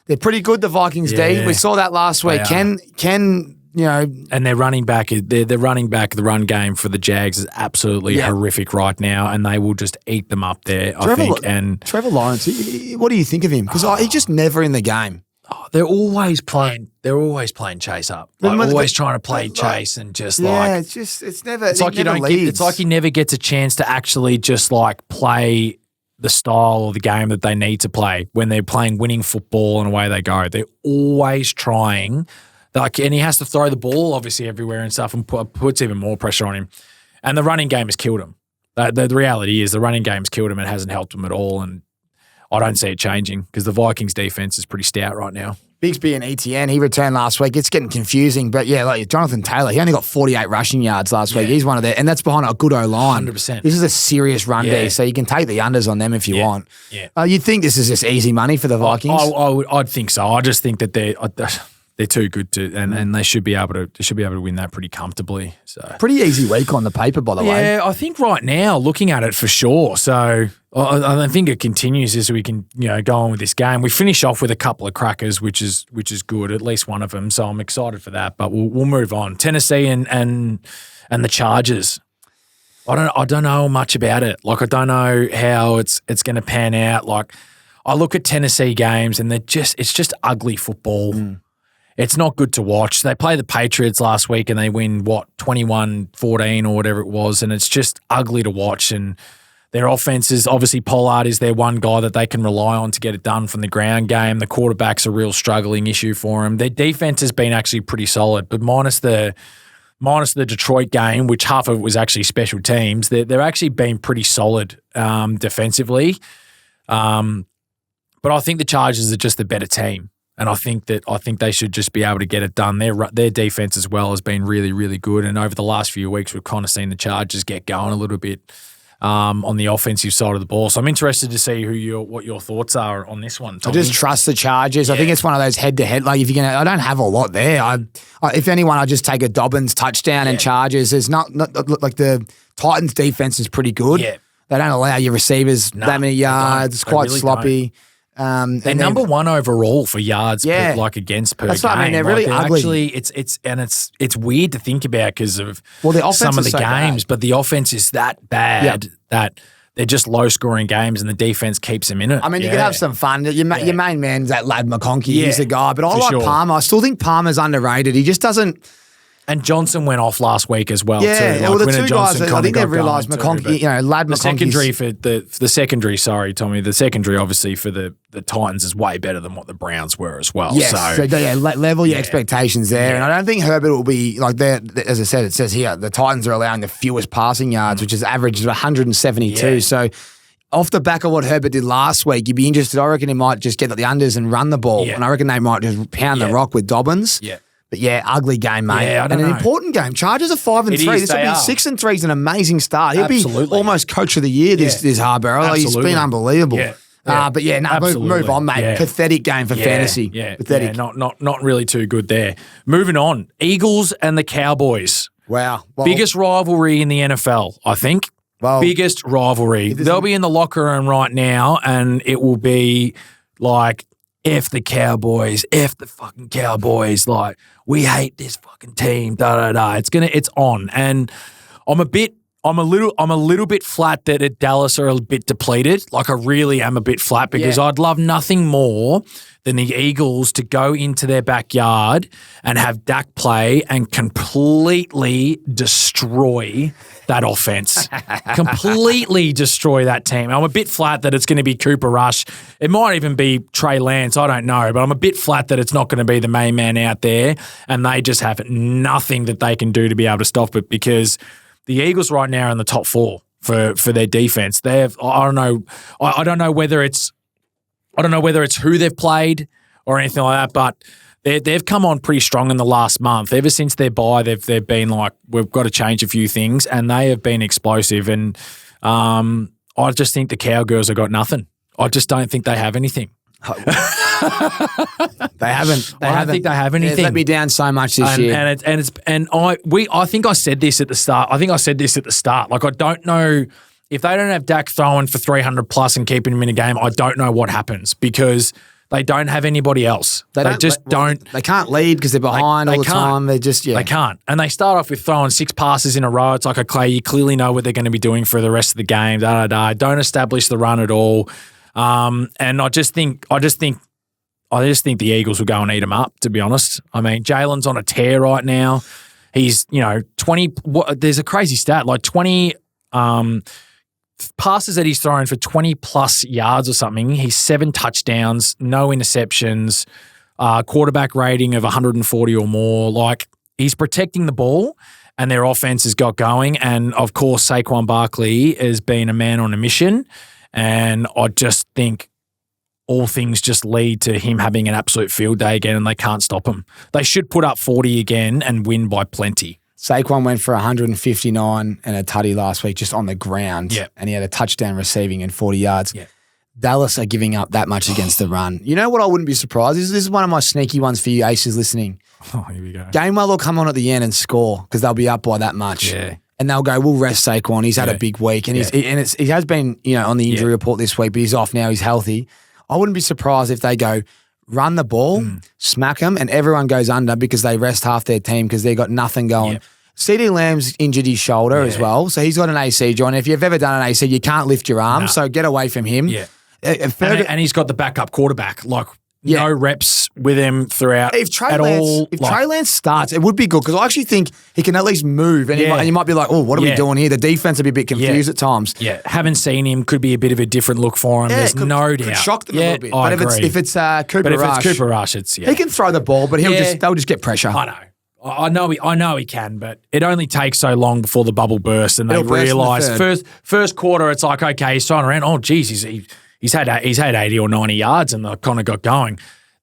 they're pretty good, the Vikings D. We saw that last week. Ken, and their running back, the run game for the Jags is absolutely horrific right now, and they will just eat them up there, I think. And Trevor Lawrence, what do you think of him? Because he's just never in the game. They're always playing chase up. Always trying to play chase and just it's never. It's like it's like he never gets a chance to actually just like play the style of the game that they need to play when they're playing winning football, and away they go. They're always trying. And he has to throw the ball obviously everywhere and stuff, and puts even more pressure on him. And the running game has killed him. The reality is the running game's killed him and hasn't helped him at all. And I don't see it changing because the Vikings defense is pretty stout right now. Bigsby and ETN, he returned last week. It's getting confusing, but like Jonathan Taylor, he only got 48 rushing yards last week. He's one of and that's behind a good O-line. 100%. This is a serious run D, so you can take the unders on them if you want. Yeah. You'd think this is just easy money for the Vikings. I'd think so. I just think that they're too good to, and they should be able to win that pretty comfortably. So pretty easy week on the paper, by the way. Yeah, I think right now, looking at it for sure. So I think it continues as we can, go on with this game. We finish off with a couple of crackers, which is good, at least one of them. So I'm excited for that. But we'll move on. Tennessee and the Chargers. I don't know much about it. Like, I don't know how it's going to pan out. Like, I look at Tennessee games and it's just ugly football. It's not good to watch. They play the Patriots last week and they win, 21-14 or whatever it was, and it's just ugly to watch. And their offense is, obviously Pollard is their one guy that they can rely on to get it done from the ground game. The quarterback's a real struggling issue for them. Their defense has been actually pretty solid, but minus the Detroit game, which half of it was actually special teams, they're actually been pretty solid defensively. But I think the Chargers are just the better team. And I think they should just be able to get it done. Their defense as well has been really, really good. And over the last few weeks, we've kind of seen the Chargers get going a little bit on the offensive side of the ball. So I'm interested to see what your thoughts are on this one, Tommy. I just trust the Chargers. I think it's one of those head-to-head. Like, if you're gonna, I don't have a lot there. If anyone, I just take a Dobbins touchdown and Chargers. There's not like the Titans' defense is pretty good. Yeah. They don't allow your receivers that many yards. It's quite really sloppy. They're number one overall for yards against per That's game. what I mean. They're really ugly. Actually, it's weird to think about because of the some of the so games, bad. but the offense is that bad that they're just low-scoring games and the defense keeps them in it. I mean, you can have some fun. Your main man's that lad McConkey. Yeah, he's the guy. But I like Palmer. I still think Palmer's underrated. He just doesn't... And Johnson went off last week as well, too. Well, the two guys, I think they've realised McConkey, lad McConkey. The secondary for the secondary, sorry, Tommy, the secondary obviously for the Titans is way better than what the Browns were as well. Yes, so level your expectations there. And I don't think Herbert will be like as I said, it says here, the Titans are allowing the fewest passing yards, which is average of 172. Yeah. So off the back of what Herbert did last week, you'd be interested. I reckon he might just get the unders and run the ball. Yeah. And I reckon they might just pound the rock with Dobbins. Yeah. But ugly game, mate. Yeah, an important game. Chargers are 5-3. This will be 6-3 is an amazing start. He'll be almost coach of the year this Harborough. He's been unbelievable. Yeah. Move on, mate. Yeah. Pathetic game for fantasy. Yeah. Pathetic. Yeah, not really too good there. Moving on. Eagles and the Cowboys. Wow. Biggest rivalry in the NFL, I think. Biggest rivalry. They'll be in the locker room right now and it will be like, F the Cowboys, F the fucking Cowboys. Like, we hate this fucking team. It's on. And I'm a little bit flat that Dallas are a bit depleted. Like, I really am a bit flat because I'd love nothing more than the Eagles to go into their backyard and have Dak play and completely destroy that offense. Completely destroy that team. I'm a bit flat that it's going to be Cooper Rush. It might even be Trey Lance. I don't know. But I'm a bit flat that it's not going to be the main man out there and they just have nothing that they can do to be able to stop it because the Eagles right now are in the top 4 for their defense. They have, I don't know whether it's who they've played or anything like that, but they've come on pretty strong in the last month. Ever since their bye, they've been like, we've got to change a few things, and they have been explosive. And I just think the Cowgirls have got nothing. I just don't think they have anything. They haven't. I don't think they have anything. They've let me down so much this year. I think I said this at the start. Like, I don't know if they don't have Dak throwing for 300 plus and keeping him in a game. I don't know what happens because they don't have anybody else. They can't lead because they're behind all the time. They can't. And they start off with throwing 6 passes in a row. It's like, okay, you clearly know what they're going to be doing for the rest of the game. Don't establish the run at all. And I just think the Eagles will go and eat them up, to be honest. I mean, Jalen's on a tear right now. He's, 20 – there's a crazy stat, like 20 passes that he's thrown for 20-plus yards or something. He's 7 touchdowns, no interceptions, quarterback rating of 140 or more. Like, he's protecting the ball and their offense has got going. And, of course, Saquon Barkley has been a man on a mission. And I just think all things just lead to him having an absolute field day again and they can't stop him. They should put up 40 again and win by plenty. Saquon went for 159 and a tutty last week just on the ground. Yeah. And he had a touchdown receiving and 40 yards. Yeah. Dallas are giving up that much against the run. You know what I wouldn't be surprised? This is one of my sneaky ones for you aces listening. Oh, here we go. Gainwell will come on at the end and score because they'll be up by that much. Yeah. And they'll go, we'll rest Saquon. He's had a big week. And he has been, on the injury report this week, but he's off now. He's healthy. I wouldn't be surprised if they go, run the ball, smack them, and everyone goes under because they rest half their team because they've got nothing going. Yep. CeeDee Lamb's injured his shoulder as well, so he's got an AC joint. If you've ever done an AC, you can't lift your arm, so get away from him. Yeah. And he's got the backup quarterback, no reps with him throughout Trey Lance starts, it would be good because I actually think he can at least move and you might be like, oh, what are we doing here? The defense would be a bit confused at times. Yeah, haven't seen him, could be a bit of a different look for him. There's no doubt. Could shock them a little bit. But if it's Cooper Rush, it's he can throw the ball, but they'll just get pressure. I know he can, but it only takes so long before the bubble bursts and they realise first quarter it's like, okay, he's throwing around. Oh, geez, he's had 80 or 90 yards and they kind of got going.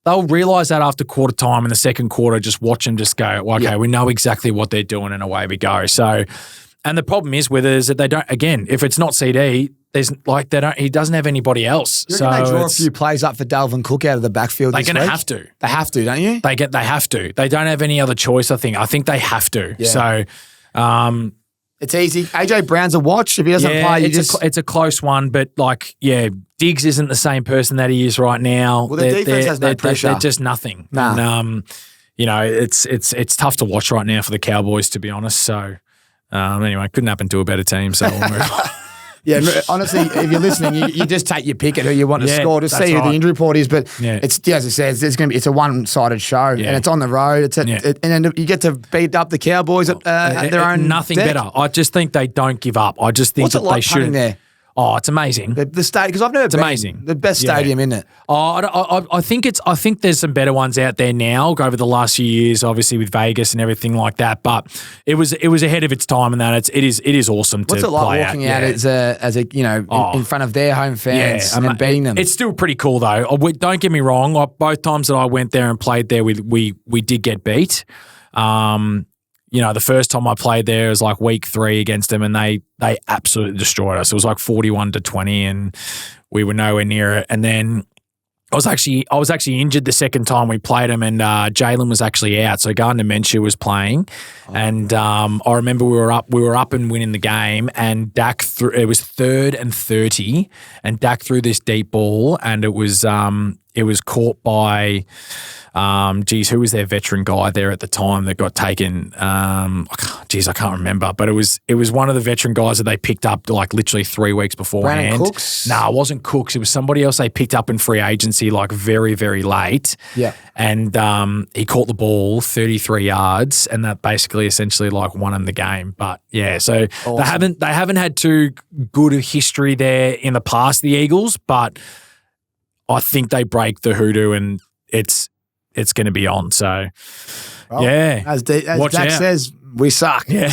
They'll realise that after quarter time in the second quarter, just watch them just go, okay, we know exactly what they're doing and away we go. So, and the problem is with it is that they don't, again, if it's not CD, he doesn't have anybody else. So they draw a few plays up for Dalvin Cook out of the backfield this week? They're going to have to. They have to, don't you? They have to. They don't have any other choice, I think. I think they have to. Yeah. So, it's easy. AJ Brown's a watch. If he doesn't play, it's a close one, but Diggs isn't the same person that he is right now. Well, the defense has no pressure. They're just nothing. Nah. And, it's tough to watch right now for the Cowboys, to be honest. So, anyway, couldn't happen to a better team, so we'll move on. Yeah, honestly, if you're listening, you just take your pick at who you want to score to see who the injury report is. But it's as I said, it's a one-sided show, and it's on the road. And then you get to beat up the Cowboys at their own. Nothing deck. better. I just think they don't give up. I just think What's that it like they shouldn't. there? Oh, it's amazing. The stadium, because I've never been. Amazing. The best stadium, isn't it? Oh, I think there's some better ones out there now over the last few years, obviously with Vegas and everything like that. But it was ahead of its time, and that it is awesome. What's to it like play walking out as a in front of their home fans and beating them? It's still pretty cool though. Don't get me wrong. Both times that I went there and played there, we did get beat. The first time I played there was like week 3 against them, and they absolutely destroyed us. It was like 41-20, and we were nowhere near it. And then I was actually injured the second time we played them, and Jalen was actually out, so Gardner Minshew was playing. And I remember we were up and winning the game, and Dak it was 3rd and 30, and Dak threw this deep ball, and it was caught by. Who was their veteran guy there at the time that got taken? I can't remember. But it was one of the veteran guys that they picked up like literally 3 weeks beforehand. Brandon Cooks? No, it wasn't Cooks. It was somebody else they picked up in free agency like very, very late. Yeah. And he caught the ball 33 yards, and that basically essentially like won him the game. But yeah, so awesome. They haven't had too good a history there in the past, the Eagles, but I think they break the hoodoo, and it's going to be on. So, as Dak says, we suck. Yeah.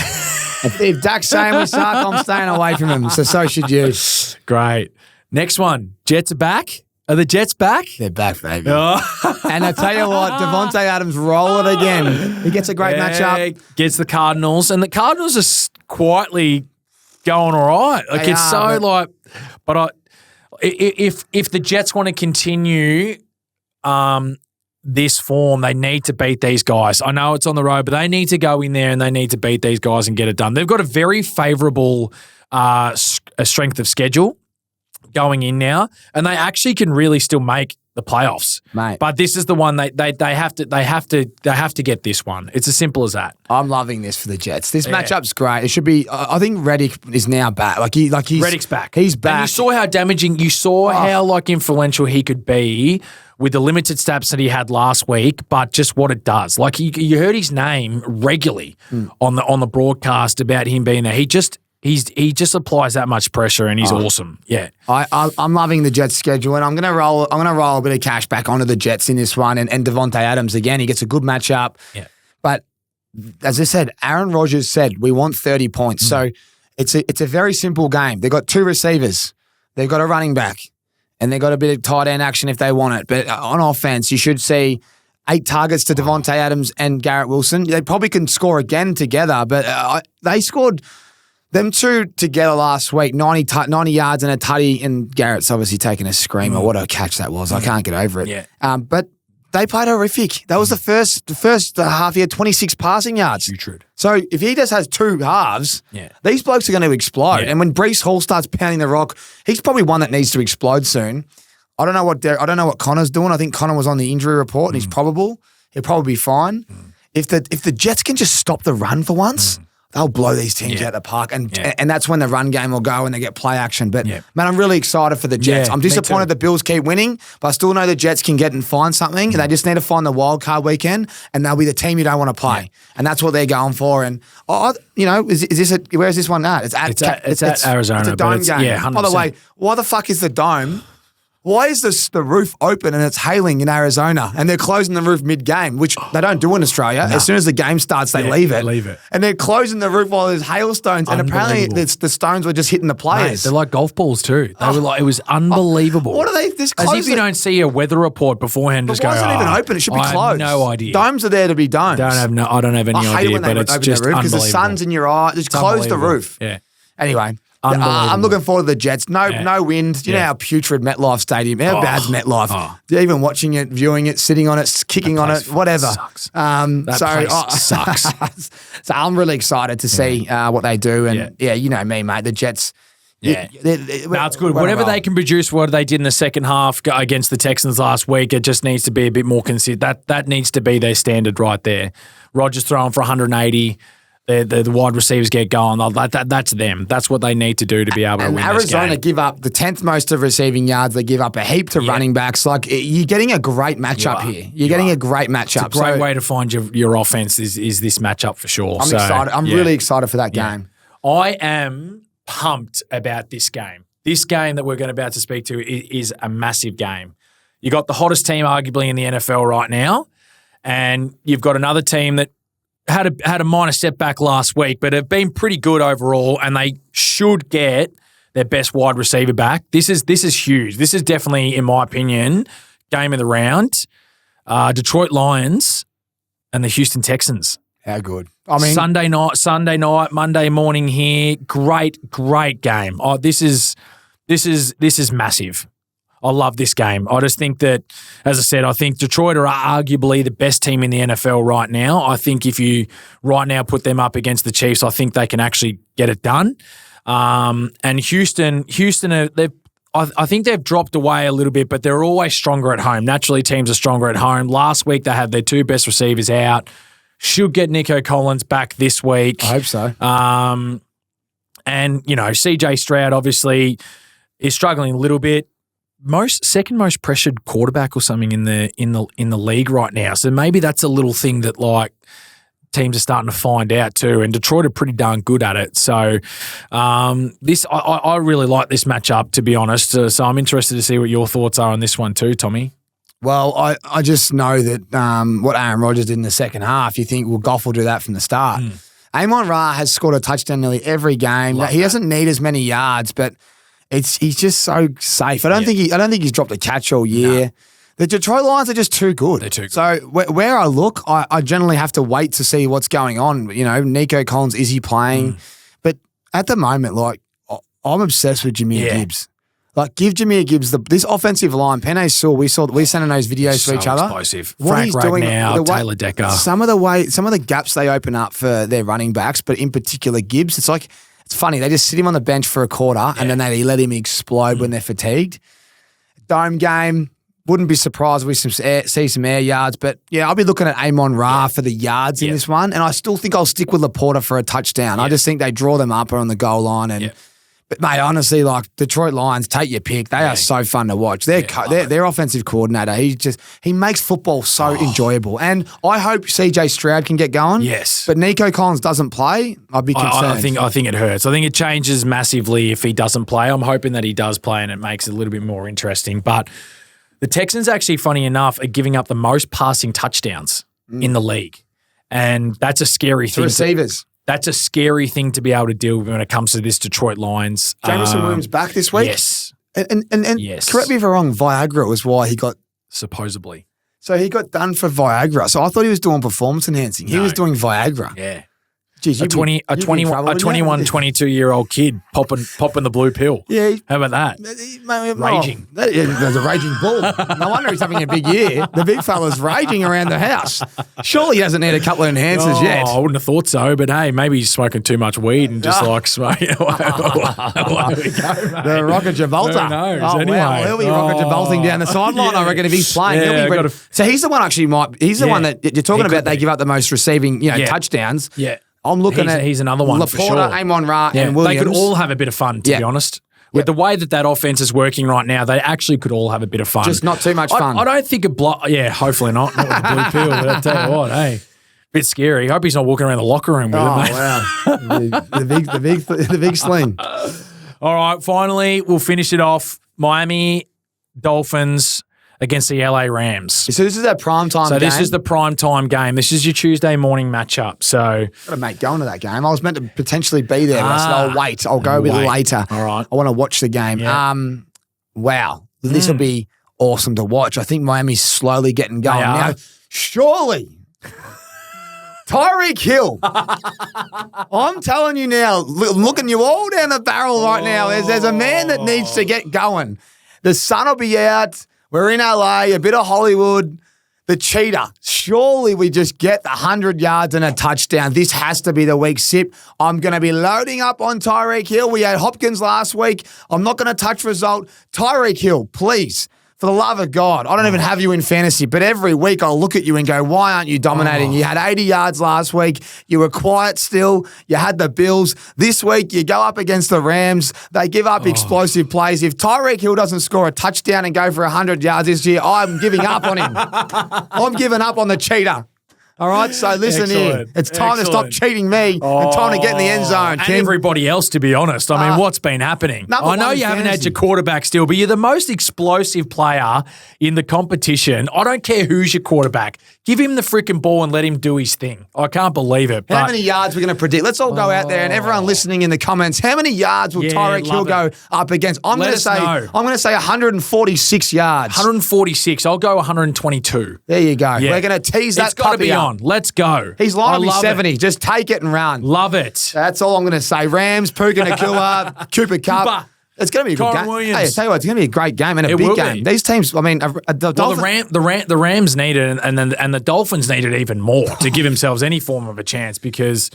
if Dak's saying we suck, I'm staying away from him. So should you. Great. Next one. Jets are back. Are the Jets back? They're back, baby. Oh. And I tell you what, Devontae Adams roll it again. He gets a great matchup. Gets the Cardinals, and the Cardinals are quietly going all right. Like if the Jets want to continue this form, they need to beat these guys. I know it's on the road, but they need to go in there and they need to beat these guys and get it done. They've got a very favourable strength of schedule going in now, and they actually can really still make the playoffs. Mate. But this is the one they have to get this one. It's as simple as that. I'm loving this for the Jets. This matchup's great. It should be. I think Reddick is now back. Reddick's back. He's back. And you saw how damaging. You saw how influential he could be with the limited stats that he had last week, but just what it does. Like you heard his name regularly on the broadcast about him being there. He just applies that much pressure, and he's awesome. Yeah, I'm loving the Jets' schedule, and I'm gonna roll a bit of cash back onto the Jets in this one, and Devontae Adams again. He gets a good matchup. Yeah, but as I said, Aaron Rodgers said we want 30 points. So it's a very simple game. They've got 2 receivers, they've got a running back, and they've got a bit of tight end action if they want it. But on offense, you should see 8 targets to Devontae Adams and Garrett Wilson. They probably can score again together, but they scored. Them 2 together last week, 90 yards and a tutty, and Garrett's obviously taking a screamer. What a catch that was. I can't get over it. Yeah. But they played horrific. That was the first half. He had 26 passing yards. Putrid. So if he just has 2 halves, these blokes are going to explode. Yeah. And when Breece Hall starts pounding the rock, he's probably one that needs to explode soon. I don't know what Connor's doing. I think Connor was on the injury report, and he's probable. He'll probably be fine. If the Jets can just stop the run for once, they'll blow these teams out the park, and that's when the run game will go and they get play action. But, man, I'm really excited for the Jets. I'm disappointed the Bills keep winning, but I still know the Jets can get and find something, and they just need to find the wild card weekend, and they'll be the team you don't want to play. Yeah. And that's what they're going for. And, is this where is this one at? It's at Arizona. It's a dome game. Yeah, 100%. By the way, why the fuck is the dome? Why is the roof open and it's hailing in Arizona, and they're closing the roof mid-game, which they don't do in Australia? No. As soon as the game starts, they leave it. And they're closing the roof while there's hailstones, and apparently the stones were just hitting the players. Mate, they're like golf balls too. They were like, it was unbelievable. What are they? This as if you don't see a weather report beforehand. But just go, why is it even open? It should be closed. I have no idea. Domes are there to be domes. I don't have any idea, but it's just unbelievable. Because the sun's in your eye. Just close the roof. Yeah. Anyway. I'm looking forward to the Jets. No wind. You know how putrid MetLife Stadium. How bad's MetLife? Even watching it, viewing it, sitting on it, kicking on it, whatever. Sucks. Sucks. So I'm really excited to see what they do. And you know me, mate. The Jets. Yeah. No, it's good. Whatever they can produce, what they did in the second half against the Texans last week, it just needs to be a bit more consistent. That needs to be their standard right there. Rodgers throwing for 180. The wide receivers get going. That's them. That's what they need to do to be able to win this game. Arizona give up the 10th most of receiving yards. They give up a heap to running backs. Like, you're getting a great matchup here. You're getting a great matchup. It's a great way to find your offense is this matchup for sure. I'm excited. I'm really excited for that game. I am pumped about this game. This game that we're about to speak to is a massive game. You got the hottest team arguably in the NFL right now, and you've got another team that had a minor setback last week, but have been pretty good overall, and they should get their best wide receiver back. This is huge. This is definitely, in my opinion, game of the round. Detroit Lions and the Houston Texans. How good. I mean, Sunday night, Monday morning here. Great game. Oh, this is massive. I love this game. I just think that, as I said, I think Detroit are arguably the best team in the NFL right now. I think if you right now put them up against the Chiefs, I think they can actually get it done. And Houston, I think they've dropped away a little bit, but they're always stronger at home. Naturally, teams are stronger at home. Last week, they had their two best receivers out. Should get Nico Collins back this week. I hope so. And, CJ Stroud obviously is struggling a little bit. Second most pressured quarterback or something in the league right now. So maybe that's a little thing that like teams are starting to find out too. And Detroit are pretty darn good at it. So I really like this matchup, to be honest. So I'm interested to see what your thoughts are on this one too, Tommy. Well, I just know that what Aaron Rodgers did in the second half, you think, well, Goff will do that from the start. Amon-Ra has scored a touchdown nearly every game. He doesn't need as many yards, but he's just so safe. I don't think he's dropped a catch all year. No. The Detroit Lions are just too good. They're too good. So where I look, I generally have to wait to see what's going on. Nico Collins, is he playing? But at the moment, like, I'm obsessed with Jahmyr Gibbs. Like, give Jahmyr Gibbs this offensive line. Penei Sewell, we sending those videos to each other. Explosive. Frank Ragnow, Taylor Decker. Some of the gaps they open up for their running backs, but in particular Gibbs, it's funny. They just sit him on the bench for a quarter and then they let him explode when they're fatigued. Dome game, wouldn't be surprised if we see some air yards, but I'll be looking at Amon-Ra for the yards in this one, and I still think I'll stick with Laporta for a touchdown. I just think they draw them up on the goal line and. But, mate, honestly, like, Detroit Lions, take your pick. They are so fun to watch. Their offensive coordinator, he makes football so enjoyable. And I hope CJ Stroud can get going. Yes. But Nico Collins doesn't play, I'd be concerned. I think it hurts. I think it changes massively if he doesn't play. I'm hoping that he does play and it makes it a little bit more interesting. But the Texans, actually, funny enough, are giving up the most passing touchdowns in the league. And that's a scary thing. Receivers. That's a scary thing to be able to deal with when it comes to this Detroit Lions. Jameson Williams back this week? Yes. And yes. Correct me if I'm wrong, Viagra was why he got... Supposedly. So he got done for Viagra. So I thought he was doing performance enhancing. He was doing Viagra. Yeah. Jeez, a 21, 22-year-old kid popping the blue pill. Yeah. How about that? Raging. There's a raging bull. No wonder he's having a big year. The big fella's raging around the house. Surely he doesn't need a couple of enhancers yet. I wouldn't have thought so, but hey, maybe he's smoking too much weed and just like smoking. The Rocket Gibraltar. Who knows? Anyway. Wow. He'll be Rocket Gibralting down the sideline, I reckon, if he's playing. Yeah, so he's the one he's the one that you're talking about. They give up the most receiving touchdowns. Yeah. I'm looking at he's another one Laporta, for sure. Amon-Ra, and Williams. They could all have a bit of fun, to be honest. With the way that offense is working right now, they actually could all have a bit of fun. Just not too much fun. I don't think hopefully not. Not with the blue pill, but I'll tell you what, hey. Bit scary. Hope he's not walking around the locker room with it, mate. Wow. the big sling. All right, finally, we'll finish it off. Miami Dolphins against the LA Rams. So this is that primetime game? So this is the primetime game. This is your Tuesday morning matchup. So got a mate going to that game. I was meant to potentially be there, but I said, I'll wait. I'll go a bit later. All right. I want to watch the game. Yeah. Wow. This will be awesome to watch. I think Miami's slowly getting going. Now, surely... Tyreek Hill. I'm telling you now, looking you all down the barrel right now. There's a man that needs to get going. The sun will be out. We're in LA, a bit of Hollywood. The cheetah. Surely we just get the 100 yards and a touchdown. This has to be the week, Sip. I'm going to be loading up on Tyreek Hill. We had Hopkins last week. I'm not going to touch result. Tyreek Hill, please. For the love of God, I don't even have you in fantasy, but every week I'll look at you and go, why aren't you dominating? You had 80 yards last week. You were quiet still. You had the Bills. This week you go up against the Rams. They give up explosive plays. If Tyreek Hill doesn't score a touchdown and go for 100 yards this year, I'm giving up on him. I'm giving up on the cheetah. All right, so listen here. It's time to stop cheating me and time to get in the end zone, and King. everybody else, to be honest. I mean, what's been happening? I know you haven't had your quarterback still, but you're the most explosive player in the competition. I don't care who's your quarterback. Give him the freaking ball and let him do his thing. I can't believe it. How many yards we're going to predict? Let's all go out there and everyone listening in the comments, how many yards will Tyreek Hill go up against? I'm going to say 146 yards. 146. I'll go 122. There you go. Yeah. We're going to tease that It's got to be up. on. Let's go. He's liable to be 70. Just take it and run. Love it. That's all I'm going to say. Rams, Puka Nakua, Cooper Kupp. It's going to be a good game. Williams. Hey, I tell you what, it's going to be a great game and a big game. These teams, I mean, the Rams need it, and the Dolphins need it even more to give themselves any form of a chance because,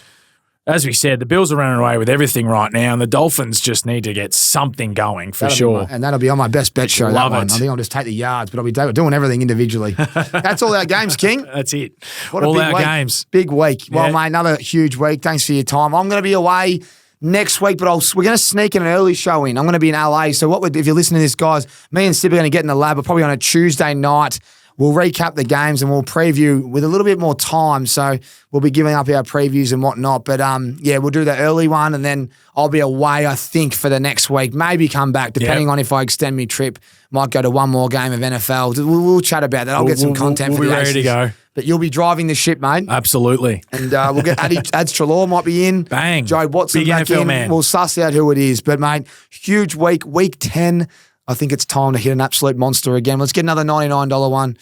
as we said, the Bills are running away with everything right now, and the Dolphins just need to get something going for sure. And that'll be on my best bet show. Love that it. I think I'll just take the yards, but I'll be doing everything individually. That's all our games, King. That's it. What all a big our week. games. Big week. Well, mate, another huge week. Thanks for your time. I'm going to be away next week, but we're going to sneak in an early show in. I'm going to be in LA. So if you're listening to this, guys, me and Sib are going to get in the lab, but probably on a Tuesday night. We'll recap the games and we'll preview with a little bit more time. So we'll be giving up our previews and whatnot. But we'll do the early one and then I'll be away, I think, for the next week. Maybe come back, depending on if I extend my trip. Might go to one more game of NFL. We'll chat about that. I'll get some content for we'll the be ready to go. But you'll be driving the ship, mate. Absolutely. And we'll get Ads Trelaw might be in. Bang. Joe Watson Big back NFL in. man. We'll suss out who it is. But, mate, huge week. Week 10. I think it's time to hit an absolute monster again. Let's get another $99 one.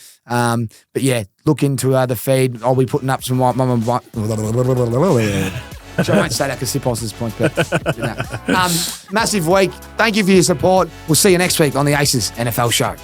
But yeah, look into the feed. I'll be putting up some white mama. I won't say that because Sip Os's points. But massive week. Thank you for your support. We'll see you next week on the Aces NFL Show.